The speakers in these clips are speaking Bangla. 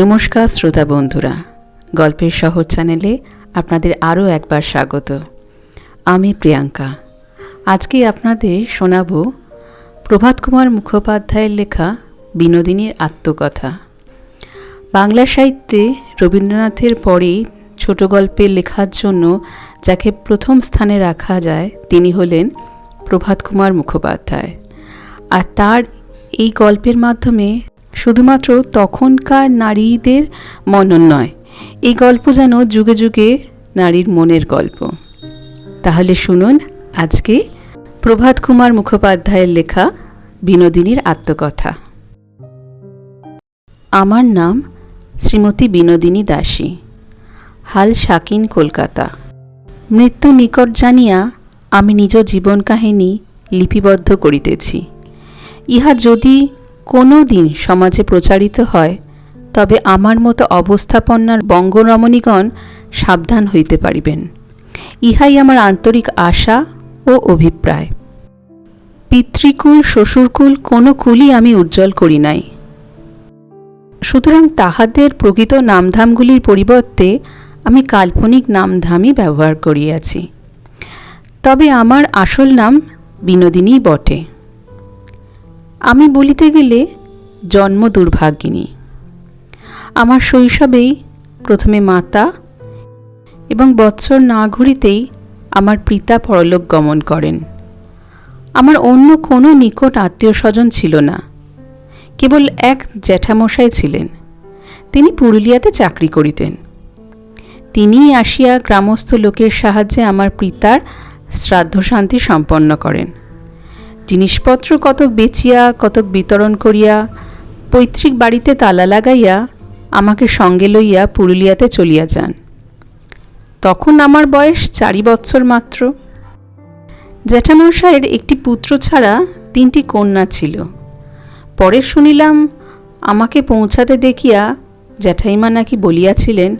নমস্কার শ্রোতা বন্ধুরা, গল্পের শহর চ্যানেলে আপনাদের আরও একবার স্বাগত। আমি প্রিয়াঙ্কা। আজকে আপনাদের শোনাব প্রভাত কুমার মুখোপাধ্যায়ের লেখা বিনোদিনীর আত্মকথা। বাংলা সাহিত্যে রবীন্দ্রনাথের পরেই ছোট গল্পের লেখার জন্য যাকে প্রথম স্থানে রাখা যায় তিনি হলেন প্রভাত কুমার মুখোপাধ্যায়। আর তার এই গল্পের মাধ্যমে শুধুমাত্র তখনকার নারীদের মনন নয়, এই গল্প যেন যুগে যুগে নারীর মনের গল্প। তাহলে শুনুন আজকে প্রভাত কুমার মুখোপাধ্যায়ের লেখা বিনোদিনীর আত্মকথা। আমার নাম শ্রীমতী বিনোদিনী দাসী, হাল শাকিন, কলকাতা। মৃত্যু নিকট জানিয়া আমি নিজ জীবন কাহিনী লিপিবদ্ধ করিতেছি। ইহা যদি কোনো দিন সমাজে প্রচারিত হয় তবে আমার মতো অবস্থাপন্নার বঙ্গরমণীগণ সাবধান হইতে পারিবেন। ইহাই আমার আন্তরিক আশা ও অভিপ্রায়। পিতৃকুল শ্বশুরকুল কোনো কুলই আমি উজ্জ্বল করি নাই, সুতরাং তাহাদের প্রকৃত নামধামগুলির পরিবর্তে আমি কাল্পনিক নামধামই ব্যবহার করিয়াছি। তবে আমার আসল নাম বিনোদিনী বটে। আমি বলিতে গেলে জন্ম দুর্ভাগিনী। আমার শৈশবেই প্রথমে মাতা এবং বৎসর না ঘুরিতেই আমার পিতা পরলোক গমন করেন। আমার অন্য কোনো নিকট আত্মীয় স্বজন ছিল না, কেবল এক জ্যাঠামশাই ছিলেন। তিনি পুরুলিয়াতে চাকরি করিতেন। তিনিই আসিয়া গ্রামস্থ লোকের সাহায্যে আমার পিতার শ্রাদ্ধশান্তি সম্পন্ন করেন। জিনিসপত্র কতক বেচিয়া কতক বিতরণ করিয়া পৈতৃক বাড়িতে তালা লাগাইয়া আমাকে সঙ্গে লইয়া পুরুলিয়াতে চলিয়া যান। তখন আমার বয়স 4 বৎসর মাত্র। জ্যাঠামশাইয়ের একটি পুত্র ছাড়া 3টি কন্যা ছিল। পরে শুনিলাম আমাকে পৌঁছাতে দেখিয়া জ্যাঠাইমা নাকি বলিয়াছিলেন,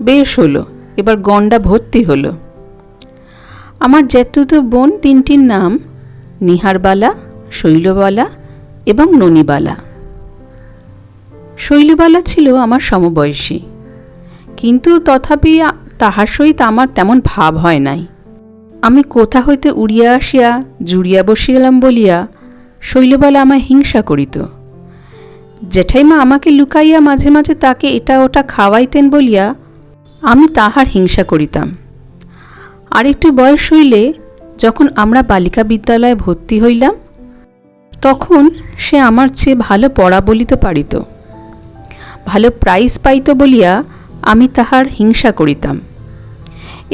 বেশ হলো, এবার গণ্ডা ভর্তি হলো। আমার জ্যাঠতুতো বোন 3টির নাম নিহারবালা, শৈলবালা এবং ননিবালা। শৈলবালা ছিল আমার সমবয়সী, কিন্তু তথাপি তাহার সহিত আমার তেমন ভাব হয় নাই। আমি কোথা হইতে উড়িয়া আসিয়া জুড়িয়া বসিলাম বলিয়া শৈলবালা আমায় হিংসা করিত। জেঠাইমা আমাকে লুকাইয়া মাঝে মাঝে তাকে এটা ওটা খাওয়াইতেন বলিয়া আমি তাহার হিংসা করিতাম। আর একটু বয়স হইলে যখন আমরা বালিকা বিদ্যালয়ে ভর্তি হইলাম তখন সে আমার চেয়ে ভালো পড়া বলিতে পারিত, ভালো প্রাইজ পাইত বলিয়া আমি তাহার হিংসা করিতাম,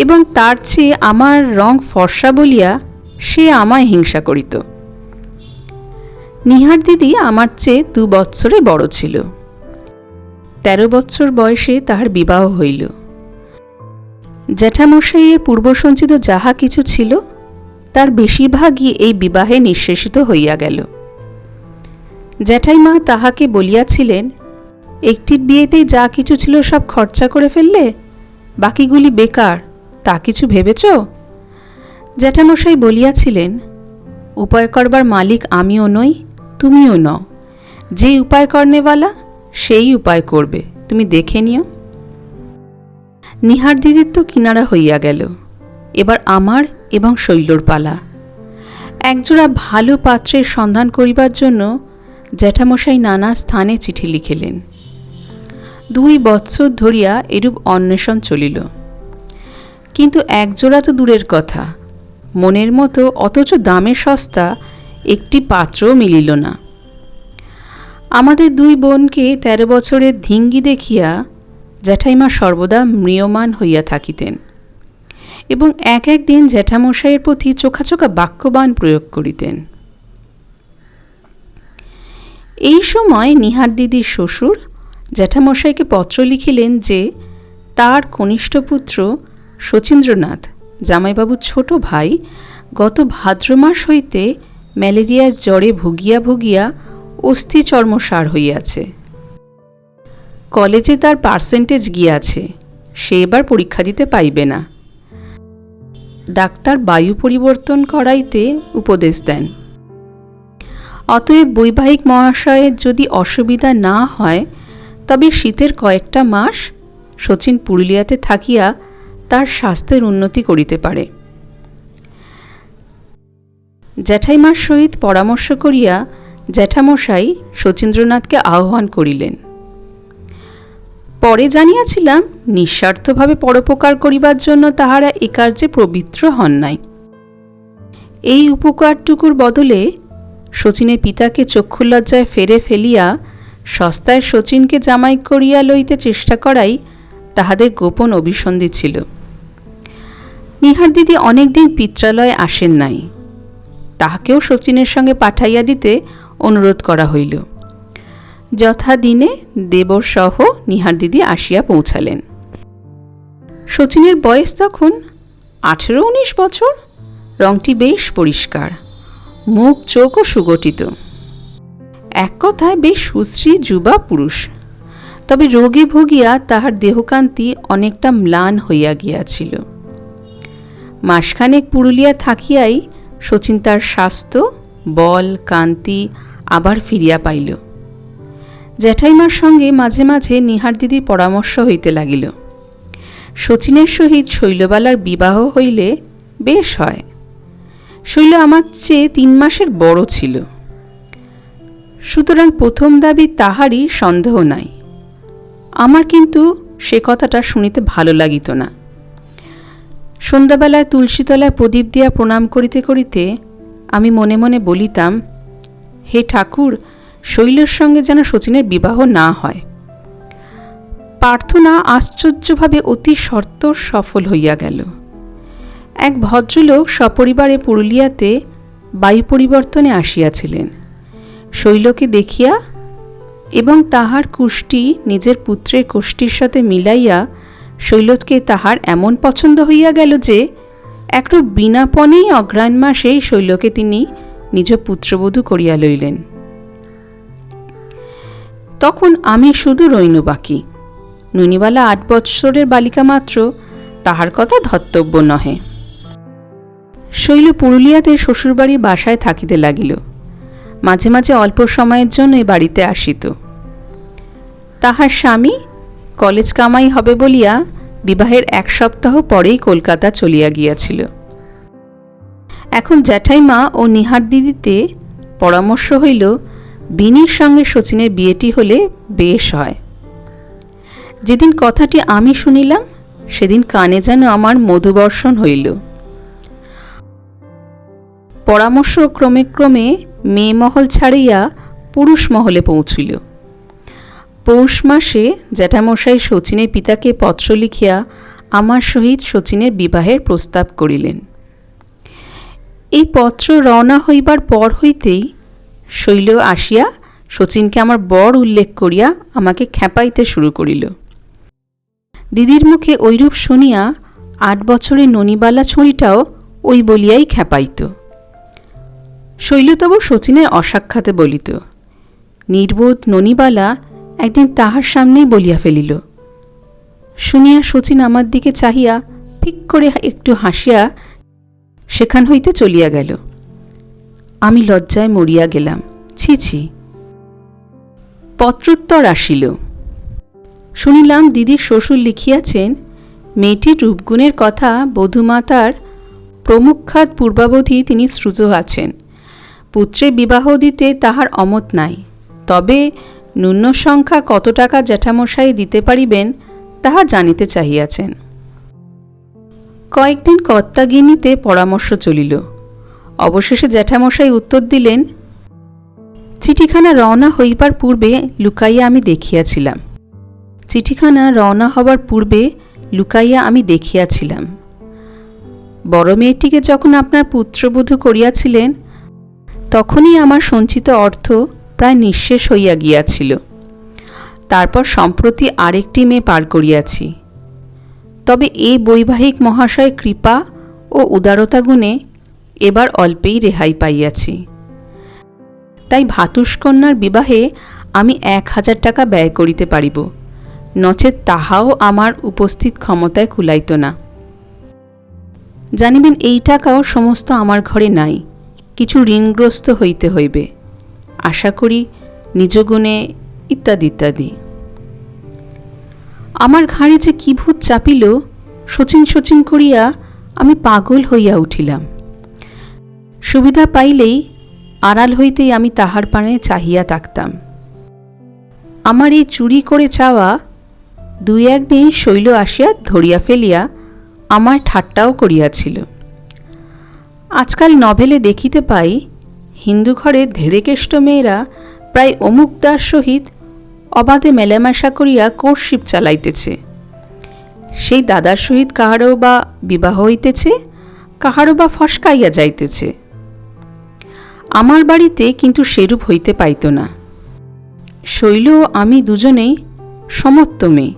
এবং তার চেয়ে আমার রং ফর্সা বলিয়া সে আমায় হিংসা করিত। নিহার দিদি আমার চেয়ে 2 বৎসরে বড় ছিল। 13 বৎসর বয়সে তাহার বিবাহ হইল। জ্যাঠামশাইয়ের পূর্বসঞ্চিত যাহা কিছু ছিল তার বেশিরভাগই এই বিবাহে নিঃশেষিত হইয়া গেল। জ্যাঠাইমা তাহাকে বলিয়াছিলেন, একটির বিয়েতেই যা কিছু ছিল সব খরচা করে ফেললে, বাকিগুলি বেকার, তা কিছু ভেবেছ? জ্যাঠামশাই বলিয়াছিলেন, উপায় করবার মালিক আমিও নই, তুমিও নও। যে উপায় করনেওয়ালা সেই উপায় করবে, তুমি দেখে নিও। নিহার দিদির তো কিনারা হইয়া গেল, এবার আমার এবং শৈলর পালা। একজোড়া ভালো পাত্রের সন্ধান করিবার জন্য জ্যাঠামশাই নানা স্থানে চিঠি লিখিলেন। 2 বৎসর ধরিয়া এরূপ অন্বেষণ চলিল, কিন্তু একজোড়া তো দূরের কথা, মনের মতো অথচ দামে সস্তা একটি পাত্রও মিলিল না। আমাদের 2 বোনকে 13 বছরের ধিঙ্গি দেখিয়া জ্যাঠাইমা সর্বদা ম্রিয়মাণ হইয়া থাকিতেন এবং এক দিন জ্যাঠামশাইয়ের প্রতি চোখা চোখা বাক্যবাণ প্রয়োগ করিতেন। এই সময় নিহার দিদির শ্বশুর জ্যাঠামশাইকে পত্র লিখিলেন যে তার কনিষ্ঠ পুত্র শচীন্দ্রনাথ, জামাইবাবুর ছোট ভাই, গত ভাদ্র মাস হইতে ম্যালেরিয়ার জ্বরে ভুগিয়া ভুগিয়া অস্থি চর্মসার হইয়াছে। কলেজে তার পার্সেন্টেজ গিয়াছে, সে এবার পরীক্ষা দিতে পাইবে না। ডাক্তার বায়ু পরিবর্তন করাইতে উপদেশ দেন। অতএব বৈবাহিক মহাশয়ের যদি অসুবিধা না হয় তবে শীতের কয়েকটা মাস শচীন পুরুলিয়াতে থাকিয়া তার স্বাস্থ্যের উন্নতি করিতে পারে। জ্যাঠাইমার সহিত পরামর্শ করিয়া জ্যাঠামশাই শচীন্দ্রনাথকে আহ্বান করিলেন। পরে জানিয়াছিলাম নিঃস্বার্থভাবে পরোপকার করিবার জন্য তাহারা এ কার্যে প্রবৃত্ত হন নাই। এই উপকারটুকুর বদলে শচীনের পিতাকে চক্ষুলজ্জায় ফেরে ফেলিয়া সস্তায় শচীনকে জামাই করিয়া লইতে চেষ্টা করাই তাহাদের গোপন অভিসন্ধি ছিল। নিহার দিদি অনেকদিন পিত্রালয়ে আসেন নাই, তাহাকেও শচীনের সঙ্গে পাঠাইয়া দিতে অনুরোধ করা হইল। যথাদিনে দেবরসহ নিহার দিদি আসিয়া পৌঁছালেন। শচীনের বয়স তখন 18-19 বছর, রংটি বেশ পরিষ্কার, মুখ চোখও সুগঠিত, এক কথায় বেশ সুশ্রী যুবা পুরুষ। তবে রোগে ভুগিয়া তাহার দেহকান্তি অনেকটা ম্লান হইয়া গিয়াছিল। মাসখানেক পুরুলিয়া থাকিয়াই শচীন তার স্বাস্থ্য, বল, কান্তি আবার ফিরিয়া পাইল। জ্যাঠাইমার সঙ্গে মাঝে মাঝে নিহার দিদির পরামর্শ হইতে লাগিল। শচীনের সহিত শৈলবালার বিবাহ হইলে বেশ হয়। শৈল আমার চেয়ে 3 মাসের বড় ছিল, সুতরাং প্রথম দাবি তাহারই সন্দেহ নাই। আমার কিন্তু সে কথাটা শুনিতে ভালো লাগিত না। সন্ধ্যাবেলায় তুলসীতলায় প্রদীপ দিয়া প্রণাম করিতে করিতে আমি মনে মনে বলিতাম, হে ঠাকুর, শৈলের সঙ্গে যেন শচীনের বিবাহ না হয়। প্রার্থনা আশ্চর্যভাবে অতি শর্ত সফল হইয়া গেল। এক ভদ্রলোক সপরিবারে পুরুলিয়াতে বায়ু পরিবর্তনে আসিয়াছিলেন। শৈলকে দেখিয়া এবং তাহার কুষ্টি নিজের পুত্রের কোষ্ঠীর সাথে মিলাইয়া শৈলকে তাহার এমন পছন্দ হইয়া গেল যে একটু বিনাপনেই অগ্রহায়ণ মাসেই শৈলকে তিনি নিজ পুত্রবধূ করিয়া লইলেন। তখন আমি শুধু রইনু বাকি। ননিবালা 8 বৎসরের বালিকা মাত্র, তাহার কথা ধর্তব্য নহে। শৈল পুরুলিয়াতে শ্বশুরবাড়ির বাসায় থাকিতে লাগিল। মাঝে মাঝে অল্প সময়ের জন্য এ বাড়িতে আসিত। তাহার স্বামী কলেজ কামাই হবে বলিয়া বিবাহের 1 সপ্তাহ পরেই কলকাতা চলিয়া গিয়াছিল। এখন জ্যাঠাইমা ও নিহার দিদিতে পরামর্শ হইল বিনির সঙ্গে শচীনের বিয়েটি হলে বেশ হয়। যেদিন কথাটি আমি শুনিলাম সেদিন কানে যেন আমার মধুবর্ষণ হইল। পরামর্শ ক্রমে ক্রমে মেয়ে মহল ছাড়িয়া পুরুষ মহলে পৌঁছিল। পৌষ মাসে জ্যাঠামশাই শচীনের পিতাকে পত্র লিখিয়া আমার সহিত শচীনের বিবাহের প্রস্তাব করিলেন। এই পত্র রওনা হইবার পর হইতেই শৈল আসিয়া শচীনকে আমার বর উল্লেখ করিয়া আমাকে খেপাইতে শুরু করিল। দিদির মুখে ঐরূপ শুনিয়া 8 বছরের ননিবালা ছড়িটাও ওই বলিয়াই খেপাইত। শৈল তবু শচীনের অসাক্ষাতে বলিত। নির্বোধ ননিবালা একদিন তাহার সামনেই বলিয়া ফেলিল। শুনিয়া শচীন আমার দিকে চাহিয়া ফিক করে একটু হাসিয়া সেখান হইতে চলিয়া গেল। আমি লজ্জায় মরিয়া গেলাম। ছি ছি। পত্রোত্তর আসিল। শুনিলাম দিদির শ্বশুর লিখিয়াছেন, মেয়েটির রূপগুণের কথা বধূমাতার প্রমুখাত পূর্বাবধি তিনি শ্রুত আছেন। পুত্রে বিবাহ দিতে তাহার অমত নাই, তবে ন্যূন সংখ্যা কত টাকা জ্যাঠামশাই দিতে পারিবেন তাহা জানিতে চাহিয়াছেন। কয়েকদিন কর্তাগিনীতে পরামর্শ চলিল। অবশেষে জ্যাঠামশাই উত্তর দিলেন, চিঠিখানা রওনা হইবার পূর্বে লুকাইয়া আমি দেখিয়াছিলাম। বড় মেয়েটিকে যখন আপনার পুত্রবধূ করিয়াছিলেন তখনই আমার সঞ্চিত অর্থ প্রায় নিঃশেষ হইয়া গিয়াছিল। তারপর সম্প্রতি আরেকটি মেয়ে পার করিয়াছি। তবে এই বৈবাহিক মহাশয় কৃপা ও উদারতা গুণে এবার অল্পেই রেহাই পাইয়াছি। তাই ভাতুষকন্যার বিবাহে আমি 1000 টাকা ব্যয় করিতে পারিব, নচেত তাহাও আমার উপস্থিত ক্ষমতায় কুলাইত না। জানিবেন এই টাকাও সমস্ত আমার ঘরে নাই, কিছু ঋণগ্রস্ত হইতে হইবে, আশা করি নিজ গুণে ইত্যাদি ইত্যাদি। আমার ঘাড়ে যে কি ভূত চাপিল, শচীন শচীন করিয়া আমি পাগল হইয়া উঠিলাম। সুবিধা পাইলেই আড়াল হইতেই আমি তাহার পানে চাহিয়া থাকতাম। আমার এই চুরি করে চাওয়া দুই একদিন শৈল আসিয়া ধরিয়া ফেলিয়া আমার ঠাট্টাও করিয়াছিল। আজকাল নভেলে দেখিতে পাই, হিন্দু ঘরে ধেড়েকেষ্ট মেয়েরা প্রায় অমুকদার সহিত অবাধে মেলামেশা করিয়া কোর্টশিপ চালাইতেছে। সেই দাদার সহিত কাহারও বা বিবাহ হইতেছে, কাহারও বা ফসকাইয়া যাইতেছে। আমার বাড়িতে কিন্তু সেরূপ হইতে পাইত না। শৈল ও আমি দুজনেই সমত্ত মেয়ে।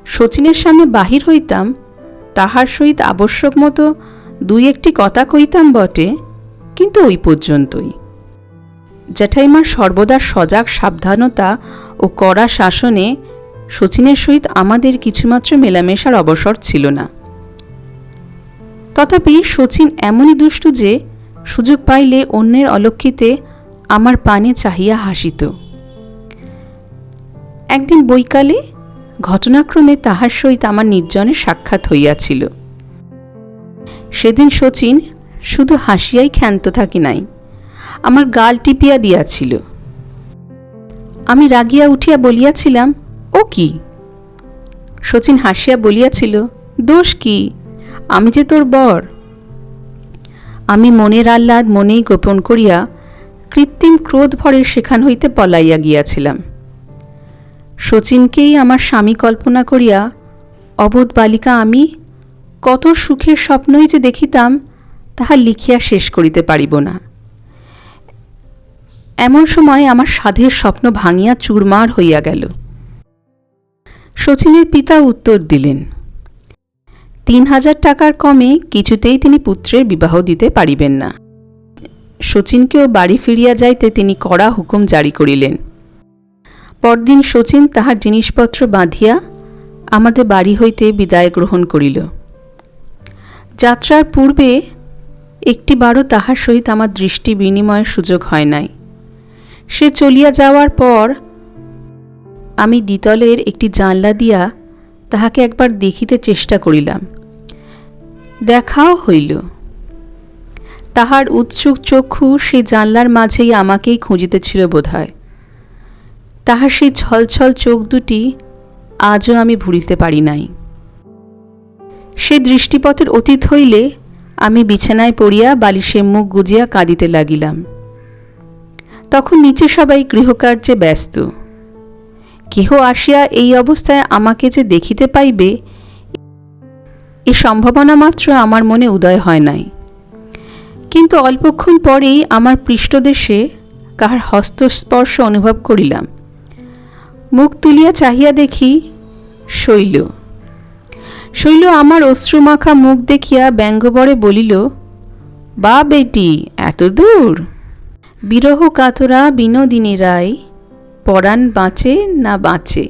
শচীনের সামনে বাহির হইতাম, তাহার সহিত আবশ্যক মতো দুই একটি কথা কইতাম বটে, কিন্তু ওই পর্যন্তই। জ্যাঠাইমার সর্বদা সজাগ সাবধানতা ও কড়া শাসনে শচীনের সহিত আমাদের কিছুমাত্র মেলামেশার অবসর ছিল না। তথাপি শচীন এমনই দুষ্টু যে সুযোগ পাইলে অন্যের অলক্ষিতে আমার পানে চাহিয়া হাসিত। একদিন বৈকালে ঘটনাক্রমে তাহার সহিত আমার নির্জনে সাক্ষাৎ হইয়াছিল। সেদিন শচীন শুধু হাসিয়াই ক্ষান্ত থাকি নাই, আমার গাল টিপিয়া দিয়াছিল। আমি রাগিয়া উঠিয়া বলিয়াছিলাম, ও কি? শচীন হাসিয়া বলিয়াছিল, দোষ কি? আমি যে তোর বর। আমি মনের আহ্লাদ মনেই গোপন করিয়া কৃত্রিম ক্রোধ ভরে সেখান হইতে পলাইয়া গিয়াছিলাম। শচীনকেই আমার স্বামী কল্পনা করিয়া অবোধ বালিকা আমি কত সুখের স্বপ্নই যে দেখিতাম, তাহা লিখিয়া শেষ করিতে পারিব না। এমন সময় আমার সাধের স্বপ্ন ভাঙিয়া চুরমার হইয়া গেল। শচীনের পিতা উত্তর দিলেন, ৩,০০০ টাকার কমে কিছুতেই তিনি পুত্রের বিবাহ দিতে পারিবেন না। শচীনকেও বাড়ি ফিরিয়া যাইতে তিনি কড়া হুকুম জারি করিলেন। পরদিন শচীন তাহার জিনিসপত্র বাঁধিয়া আমাদের বাড়ি হইতে বিদায় গ্রহণ করিল। যাত্রার পূর্বে একটিবারও তাহার সহিত আমার দৃষ্টি বিনিময়ের সুযোগ হয় নাই। সে চলিয়া যাওয়ার পর আমি দ্বিতলের একটি জানলা দিয়া তাহাকে একবার দেখিতে চেষ্টা করিলাম। দেখাও হইল। তাহার উৎসুক চক্ষু সেই জানলার মাঝেই আমাকেই খুঁজিতেছিল বোধহয়। তাহার সেই ছলছল চোখ দুটি আজও আমি ভুলিতে পারি নাই। সে দৃষ্টিপথের অতীত হইলে আমি বিছানায় পড়িয়া বালিশে মুখ গুজিয়া কাঁদিতে লাগিলাম। তখন নিচে সবাই গৃহকার্যে ব্যস্ত। কেহ আসিয়া এই অবস্থায় আমাকে যে দেখিতে পাইবে, এ সম্ভাবনা মাত্র আমার মনে উদয় হয় নাই। কিন্তু অল্পক্ষণ পরেই আমার পৃষ্ঠদেশে কাহার হস্তস্পর্শ অনুভব করিলাম। মুখ তুলিয়া চাহিয়া দেখি শৈল। শৈল আমার অশ্রুমাখা মুখ দেখিয়া ব্যঙ্গবরে বলিল, বা বেটি, এত দূর? বিরহ কাতরা বিনোদিনী রায়, পরাণ বাঁচে না বাঁচে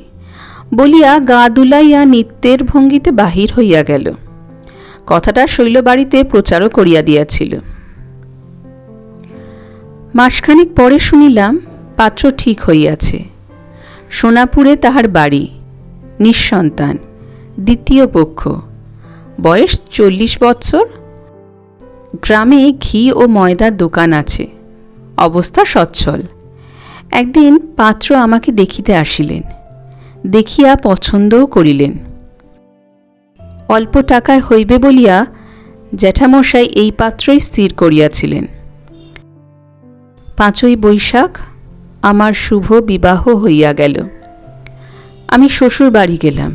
বলিয়া গা দুলাইয়া নিত্যের ভঙ্গিতে বাহির হইয়া গেল। কথাটা শৈল বাড়িতে প্রচারও করিয়া দিয়াছিল। মাসখানিক পরে শুনিলাম পাত্র ঠিক হইয়াছে। সোনাপুরে তাহার বাড়ি, নিঃসন্তান, দ্বিতীয় পক্ষ, বয়স 40 বৎসর। গ্রামে ঘি ও ময়দার দোকান আছে, অবস্থা সচ্ছল। একদিন পাত্র আমাকে দেখিতে আসিলেন, দেখিয়া পছন্দও করিলেন। অল্প টাকায় হইবে বলিয়া জ্যাঠামশাই এই পাত্রই স্থির করিয়াছিলেন। 5ই বৈশাখ আমার শুভ বিবাহ হইয়া গেল। আমি শ্বশুর বাড়ি গেলাম।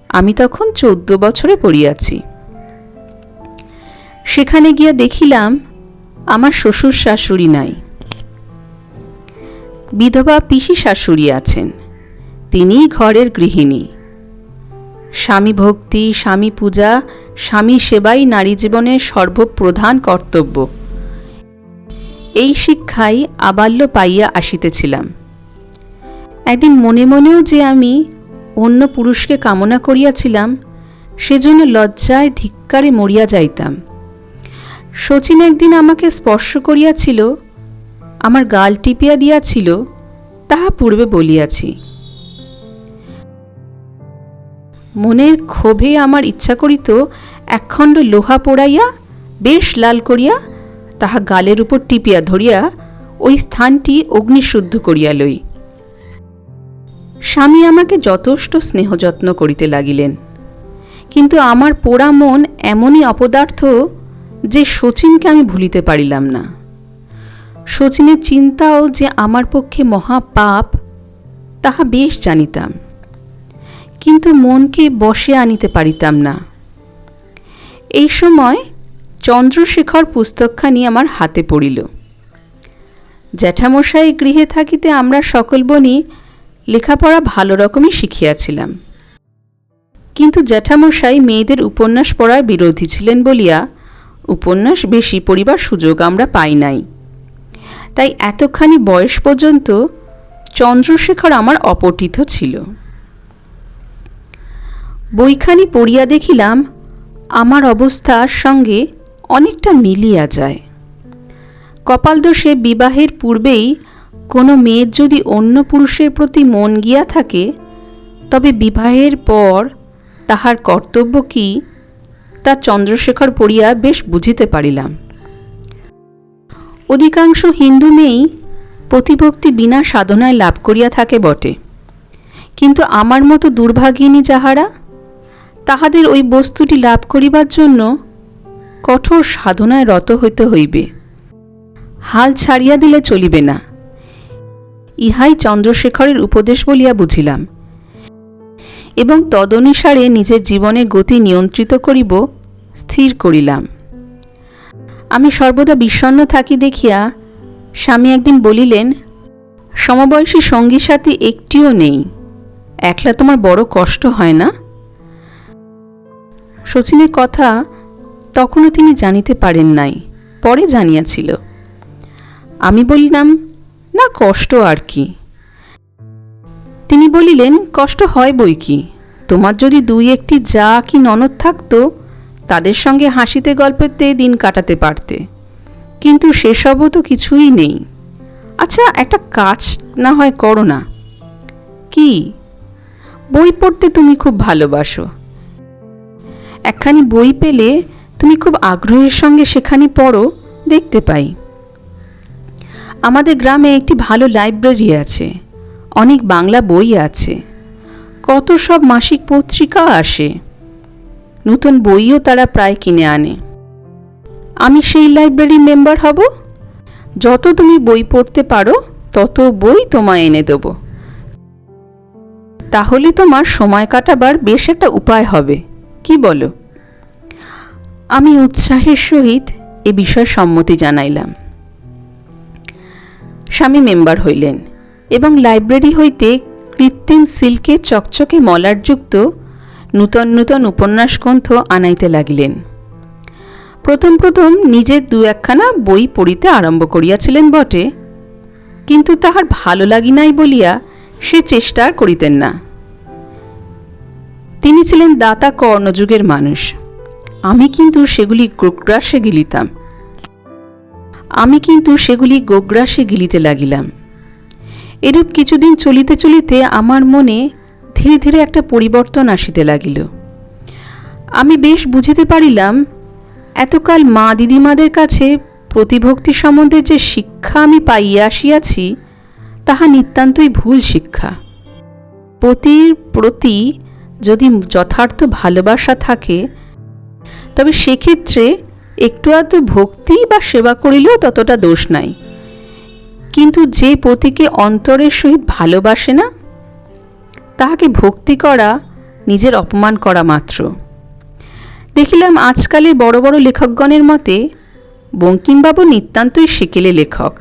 আমি তখন 14 বছরে পড়িয়াছি। সেখানে গিয়া দেখিলাম আমার শ্বশুর শাশুড়ি নাই, বিধবা পিসি শাশুড়ি আছেন। তিনিই ঘরের গৃহিণী। স্বামী ভক্তি, স্বামী পূজা, স্বামী সেবাই নারী জীবনের সর্বপ্রধান কর্তব্য, এই শিক্ষাই আবাল্য পাইয়া আসিতেছিলাম। একদিন মনে মনেও যে আমি অন্য পুরুষকে কামনা করিয়াছিলাম, সেজন্য লজ্জায় ধিক্কারে মরিয়া যাইতাম। শচীন একদিন আমাকে স্পর্শ করিয়াছিল, আমার গাল টিপিয়া দিয়াছিল, তাহা পূর্বে বলিয়াছি। মনের ক্ষোভে আমার ইচ্ছা করিত একখণ্ড লোহা পোড়াইয়া বেশ লাল করিয়া তাহা গালের উপর টিপিয়া ধরিয়া ওই স্থানটি অগ্নিশুদ্ধ করিয়া লই। স্বামী আমাকে যথেষ্ট স্নেহযত্ন করিতে লাগিলেন, কিন্তু আমার পোড়া মন এমনই অপদার্থ যে শচীনকে আমি ভুলিতে পারিলাম না। শচীনের চিন্তাও যে আমার পক্ষে মহাপাপ তাহা বেশ জানিতাম, কিন্তু মনকে বশে আনিতে পারিতাম না। এই সময় চন্দ্রশেখর পুস্তকখানি আমার হাতে পড়িল। জ্যাঠামশাই গৃহে থাকিতে আমরা সকল বোনই লেখাপড়া ভালো রকমই শিখিয়াছিলাম, কিন্তু জ্যাঠামশাই মেয়েদের উপন্যাস পড়ার বিরোধী ছিলেন বলিয়া উপন্যাস বেশি পড়িবার সুযোগ আমরা পাই নাই। তাই এতখানি বয়স পর্যন্ত চন্দ্রশেখর আমার অপঠিত ছিল। বইখানি পড়িয়া দেখিলাম আমার অবস্থার সঙ্গে অনেকটা মিলিয়া যায়। কপালদোষে বিবাহের পূর্বেই কোনো মেয়ের যদি অন্য পুরুষের প্রতি মন গিয়া থাকে, তবে বিবাহের পর তাহার কর্তব্য কি তা চন্দ্রশেখর পড়িয়া বেশ বুঝিতে পারিলাম। অধিকাংশ হিন্দু মেয়েই পতিভক্তি বিনা সাধনায় লাভ করিয়া থাকে বটে, কিন্তু আমার মতো দুর্ভাগিনী যাহারা, তাহাদের ওই বস্তুটি লাভ করিবার জন্য কঠোর সাধনায় রত হইতে হইবে। হাল ছাড়িয়া দিলে চলিবে না, ইহাই চন্দ্রশেখরের উপদেশ বলিয়া বুঝিলাম, এবং তদনুসারে নিজের জীবনের গতি নিয়ন্ত্রিত করিব স্থির করিলাম। আমি সর্বদা বিষণ্ণ থাকি দেখিয়া স্বামী একদিন বলিলেন, সমবয়সী সঙ্গী সাথী একটিও নেই, একলা তোমার বড় কষ্ট হয় না? শচীনের কথা তখনও তিনি জানিতে পারেন নাই, পরে জানিয়াছিল। আমি বললাম, না, কষ্ট আর কি। তিনি বলিলেন, কষ্ট হয় বই কি, তোমার যদি দুই একটি যা কি ননদ থাকতো, তাদের সঙ্গে হাসিতে গল্পেতে দিন কাটাতে পারতে, কিন্তু সেসবও তো কিছুই নেই। আচ্ছা, একটা কাজ না হয় করো না। কি? বই পড়তে তুমি খুব ভালোবাসো, একখানি বই পেলে তুমি খুব আগ্রহের সঙ্গে সেখানে পড়ো, দেখতে পাই। আমাদের গ্রামে একটি ভালো লাইব্রেরি আছে, অনেক বাংলা বই আছে, কত সব মাসিক পত্রিকা আসে, নতুন বইও তারা প্রায় কিনে আনে। আমি সেই লাইব্রেরির মেম্বার হব, যত তুমি বই পড়তে পারো তত বই তোমায় এনে দেব, তাহলে তোমার সময় কাটাবার বেশ একটা উপায় হবে, কি বলো? আমি উৎসাহের সহিত এ বিষয়ে সম্মতি জানাইলাম। স্বামী মেম্বার হইলেন এবং লাইব্রেরি হইতে কৃত্রিম সিল্কে চকচকে মলাটযুক্ত নূতন নূতন উপন্যাস গ্রন্থ আনাইতে লাগিলেন। প্রথম প্রথম নিজের দু একখানা বই পড়িতে আরম্ভ করিয়াছিলেন বটে, কিন্তু তাহার ভালো লাগি নাই বলিয়া সে চেষ্টা আর করিতেন না। তিনি ছিলেন দাতা কর্ণযুগের মানুষ, আমি কিন্তু সেগুলি গোগ্রাসে গিলিতে লাগিলাম। এরূপ কিছুদিন চলিতে চলিতে আমার মনে ধীরে ধীরে একটা পরিবর্তন আসিতে লাগিল। আমি বেশ বুঝিতে পারিলাম, এতকাল মা দিদিমাদের কাছে প্রতিভক্তি সম্বন্ধে যে শিক্ষা আমি পাইয়া আসিয়াছি, তাহা নিতান্তই ভুল শিক্ষা। পতির প্রতি যদি যথার্থ ভালোবাসা থাকে, তবে সেক্ষেত্রে একটু আধটু ভক্তি বা সেবা করিলেও ততটা দোষ নাই, কিন্তু যে পতিকে অন্তরের সহিত ভালোবাসে না, তাহাকে ভক্তি করা নিজের অপমান করা মাত্র। দেখিলাম আজকালের বড় বড় লেখকগণের মতে বঙ্কিমবাবু নিতান্তই সেকেলে লেখক।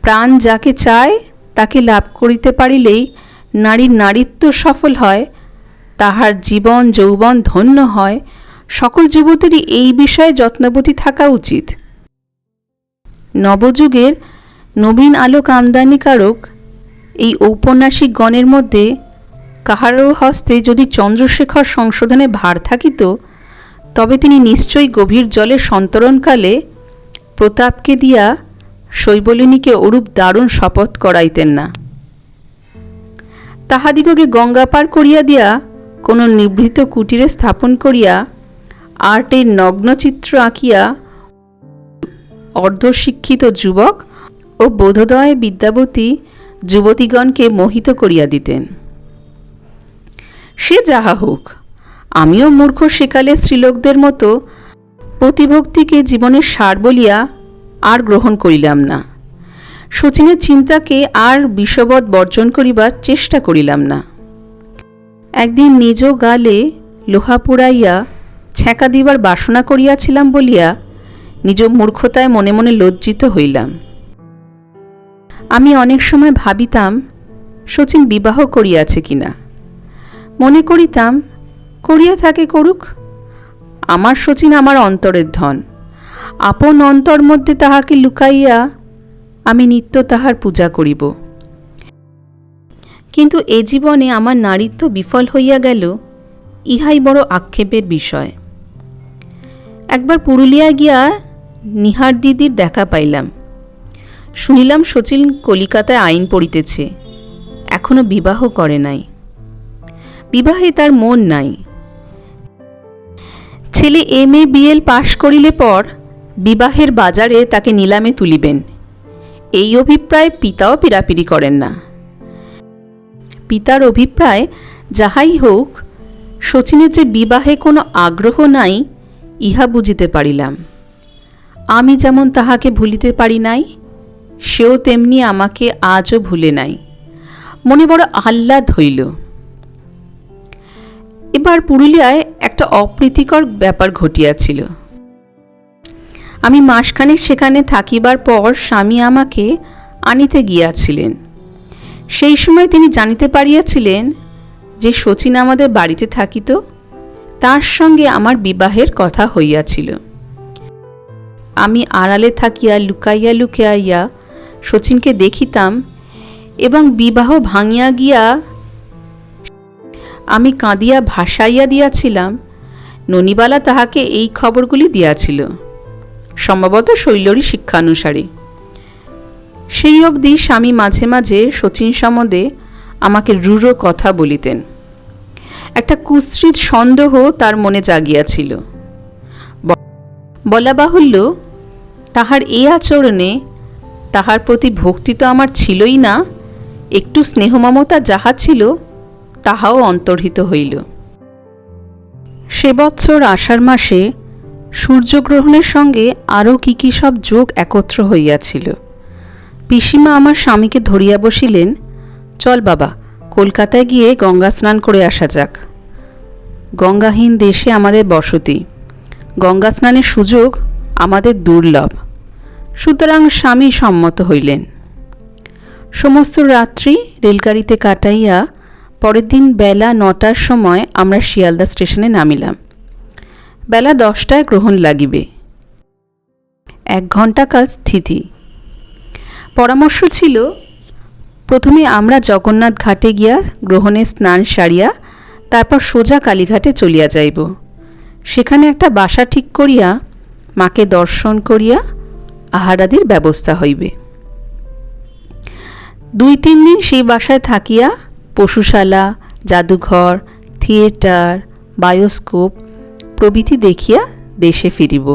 প্রাণ যাকে চায় তাকে লাভ করিতে পারিলেই নারীর নারীত্ব সফল হয়, তাহার জীবন যৌবন ধন্য হয়। সকল যুবতীরই এই বিষয়ে যত্নবতী থাকা উচিত। নবযুগের নবীন আলোক আমদানিকারক এই ঔপন্যাসিক গণের মধ্যে কাহারও হস্তে যদি চন্দ্রশেখর সংশোধনে ভার থাকিত, তবে তিনি নিশ্চয়ই গভীর জলে সন্তরণকালে প্রতাপকে দিয়া শৈবলিনীকে ওরূপ দারুণ শপথ করাইতেন না। তাহাদিগকে গঙ্গা পার করিয়া দিয়া কোনো নিভৃত কুটিরে স্থাপন করিয়া আর্টের নগ্নচিত্র আঁকিয়া অর্ধশিক্ষিত যুবক ও বোধোদয় বিদ্যাবতী যুবতীগণকে মোহিত করিয়া দিতেন। সে যাহা হোক, আমিও মূর্খ সেকালে স্ত্রীলোকদের মতো প্রতিভক্তিকে জীবনের সার বলিয়া আর গ্রহণ করিলাম না। শচীনের চিন্তাকে আর বিষবৎ বর্জন করিবার চেষ্টা করিলাম না। একদিন নিজ গালে লোহা পুড়াইয়া ছ্যাঁকা দিবার বাসনা করিয়াছিলাম বলিয়া নিজ মূর্খতায় মনে মনে লজ্জিত হইলাম। আমি অনেক সময় ভাবিতাম শচীন বিবাহ করিয়াছে কিনা। মনে করিতাম, করিয়া থাকে করুক, আমার শচীন আমার অন্তরের ধন, আপন অন্তর মধ্যে তাহাকে লুকাইয়া আমি নিত্য তাহার পূজা করিব। কিন্তু এ জীবনে আমার নারীত্ব বিফল হইয়া গেল, ইহাই বড় আক্ষেপের বিষয়। একবার পুরুলিয়া গিয়া নিহার দিদির দেখা পাইলাম। শুনিলাম শচীন কলিকাতায় আইন পড়িতেছে, এখনো বিবাহ করে নাই। বিবাহে তার মন নাই। ছেলে MA BL পাশ করিলে পর বিবাহের বাজারে তাকে নিলামে তুলিবেন, এই অভিপ্রায় পিতাও পীড়াপিড়ি করেন না। পিতার অভিপ্রায় যাহাই হোক, শচীনের যে বিবাহে কোনো আগ্রহ নাই ইহা বুঝিতে পারিলাম। আমি যেমন তাহাকে ভুলিতে পারি নাই, সেও তেমনি আমাকে আজও ভুলে নাই। মনে বড় আহ্লাদ হইল। এবার পুরুলিয়ায় একটা অপ্রীতিকর ব্যাপার ঘটিয়াছিল। আমি মাসখানেক সেখানে থাকিবার পর স্বামী আমাকে আনিতে গিয়াছিলেন। সেই সময় তিনি জানিতে পারিয়াছিলেন যে শচীন আমাদের বাড়িতে থাকিত, তার সঙ্গে আমার বিবাহের কথা হইয়াছিল। আমি আড়ালে থাকিয়া লুকাইয়া লুকাইয়া শচীনকে দেখিতাম এবং বিবাহ ভাঙিয়া গিয়া আমি কাঁদিয়া ভাসাইয়া দিয়াছিলাম। ননিবালা তাহাকে এই খবরগুলি দিয়াছিল, সম্ভবত শৈলরী শিক্ষানুসারে। সেই অবধি স্বামী মাঝে মাঝে শচীন সম্বন্ধে আমাকে রূঢ় কথা বলিতেন। একটা কুৎসিত সন্দেহ তার মনে জাগিয়াছিল। বলা বাহুল্য, তাহার এই আচরণে তাহার প্রতি ভক্তি তো আমার ছিলই না, একটু স্নেহমমতা যাহা ছিল তাহাও অন্তর্হিত হইল। সে বৎসর আষাঢ় মাসে সূর্যগ্রহণের সঙ্গে আরও কি সব যোগ একত্র হইয়াছিল। পিসিমা আমার স্বামীকে ধরিয়া বসিলেন, চল বাবা, কলকাতায় গিয়ে গঙ্গা স্নান করে আসা যাক। গঙ্গাহীন দেশে আমাদের বসতি, গঙ্গা স্নানের সুযোগ আমাদের দুর্লভ। সুতরাং স্বামী সম্মত হইলেন। সমস্ত রাত্রি রেলগাড়িতে কাটাইয়া পরের দিন বেলা 9টার সময় আমরা শিয়ালদা স্টেশনে নামিলাম। বেলা 10টায় গ্রহণ লাগিবে। 1 ঘণ্টা কাল স্থিতি। পরামর্শ ছিল, প্রথমে আমরা জগন্নাথ ঘাটে গিয়া গ্রহণে স্নান সারিয়া তারপর সোজা কালীঘাটে চলিয়া যাইব। সেখানে একটা বাসা ঠিক করিয়া মাকে দর্শন করিয়া আহারাদির ব্যবস্থা হইবে। 2-3 দিন সেই বাসায় থাকিয়া পশুশালা, জাদুঘর, থিয়েটার, বায়োস্কোপ প্রভৃতি দেখিয়া দেশে ফিরিব।